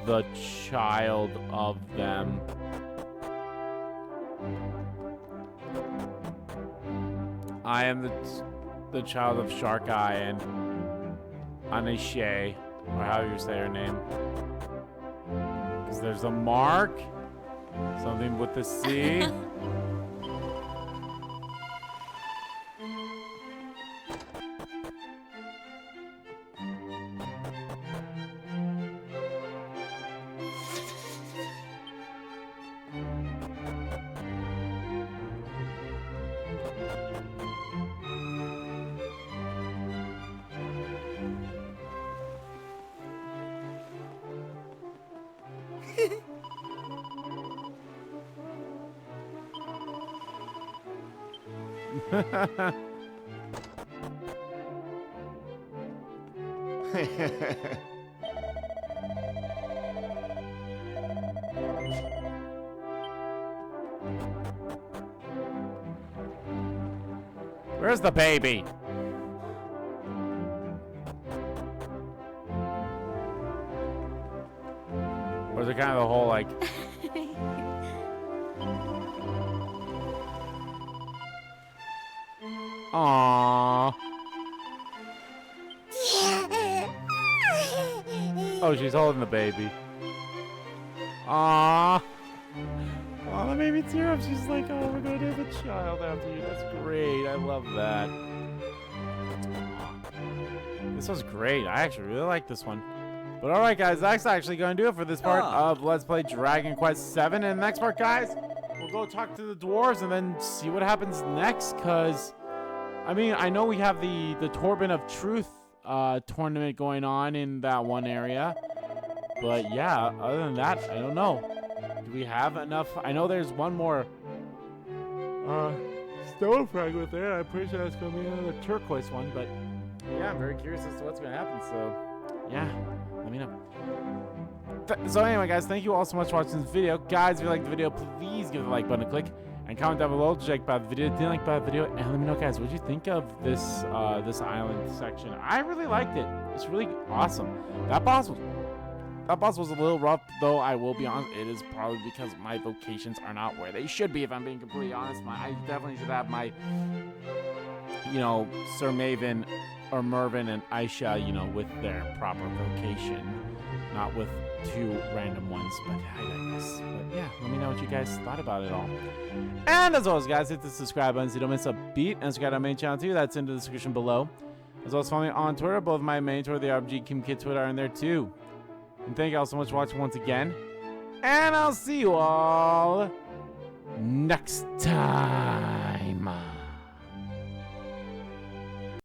S1: the child of them. I am the child of Sharkai and Anishe, or however you say her name. Because there's a mark, something with the C. Where's the baby? Or is it kind of the whole like... Aww. Oh, she's holding the baby. Aww. Oh, that made me tear up. She's like, oh, we're going to have a child after you. That's great. I love that. This was great. I actually really like this one. But alright, guys, that's actually going to do it for this part of Let's Play Dragon Quest VII. And the next part, guys, we'll go talk to the dwarves and then see what happens next. Because, I mean, I know we have the Torben of Truth tournament going on in that one area. But yeah, other than that, I don't know. Do we have enough? I know there's one more stone fragment there. I'm pretty sure that's going to be another turquoise one. But yeah, I'm very curious as to what's going to happen. So yeah, let me know. So anyway, guys, thank you all so much for watching this video. Guys, if you liked the video, please give the like button a click. And comment down below to check about the video, didn't like about the video, and let me know, guys, what did you think of this this island section? I really liked it. It's really awesome. That boss was a little rough, though. I will be honest. It is probably because my vocations are not where they should be. If I'm being completely honest, I definitely should have my, you know, Sir Maven or Mervin and Aisha, you know, with their proper vocation, not with two random ones. But I digress. But yeah, let me know what you guys thought about it all. And as always, guys, hit the subscribe button so you don't miss a beat. And subscribe to our main channel too. That's in the description below. As well as follow me on Twitter. Both my main Twitter, the RPG Kim Kid Twitter, are in there too. And thank you all so much for watching once again. And I'll see you all next time.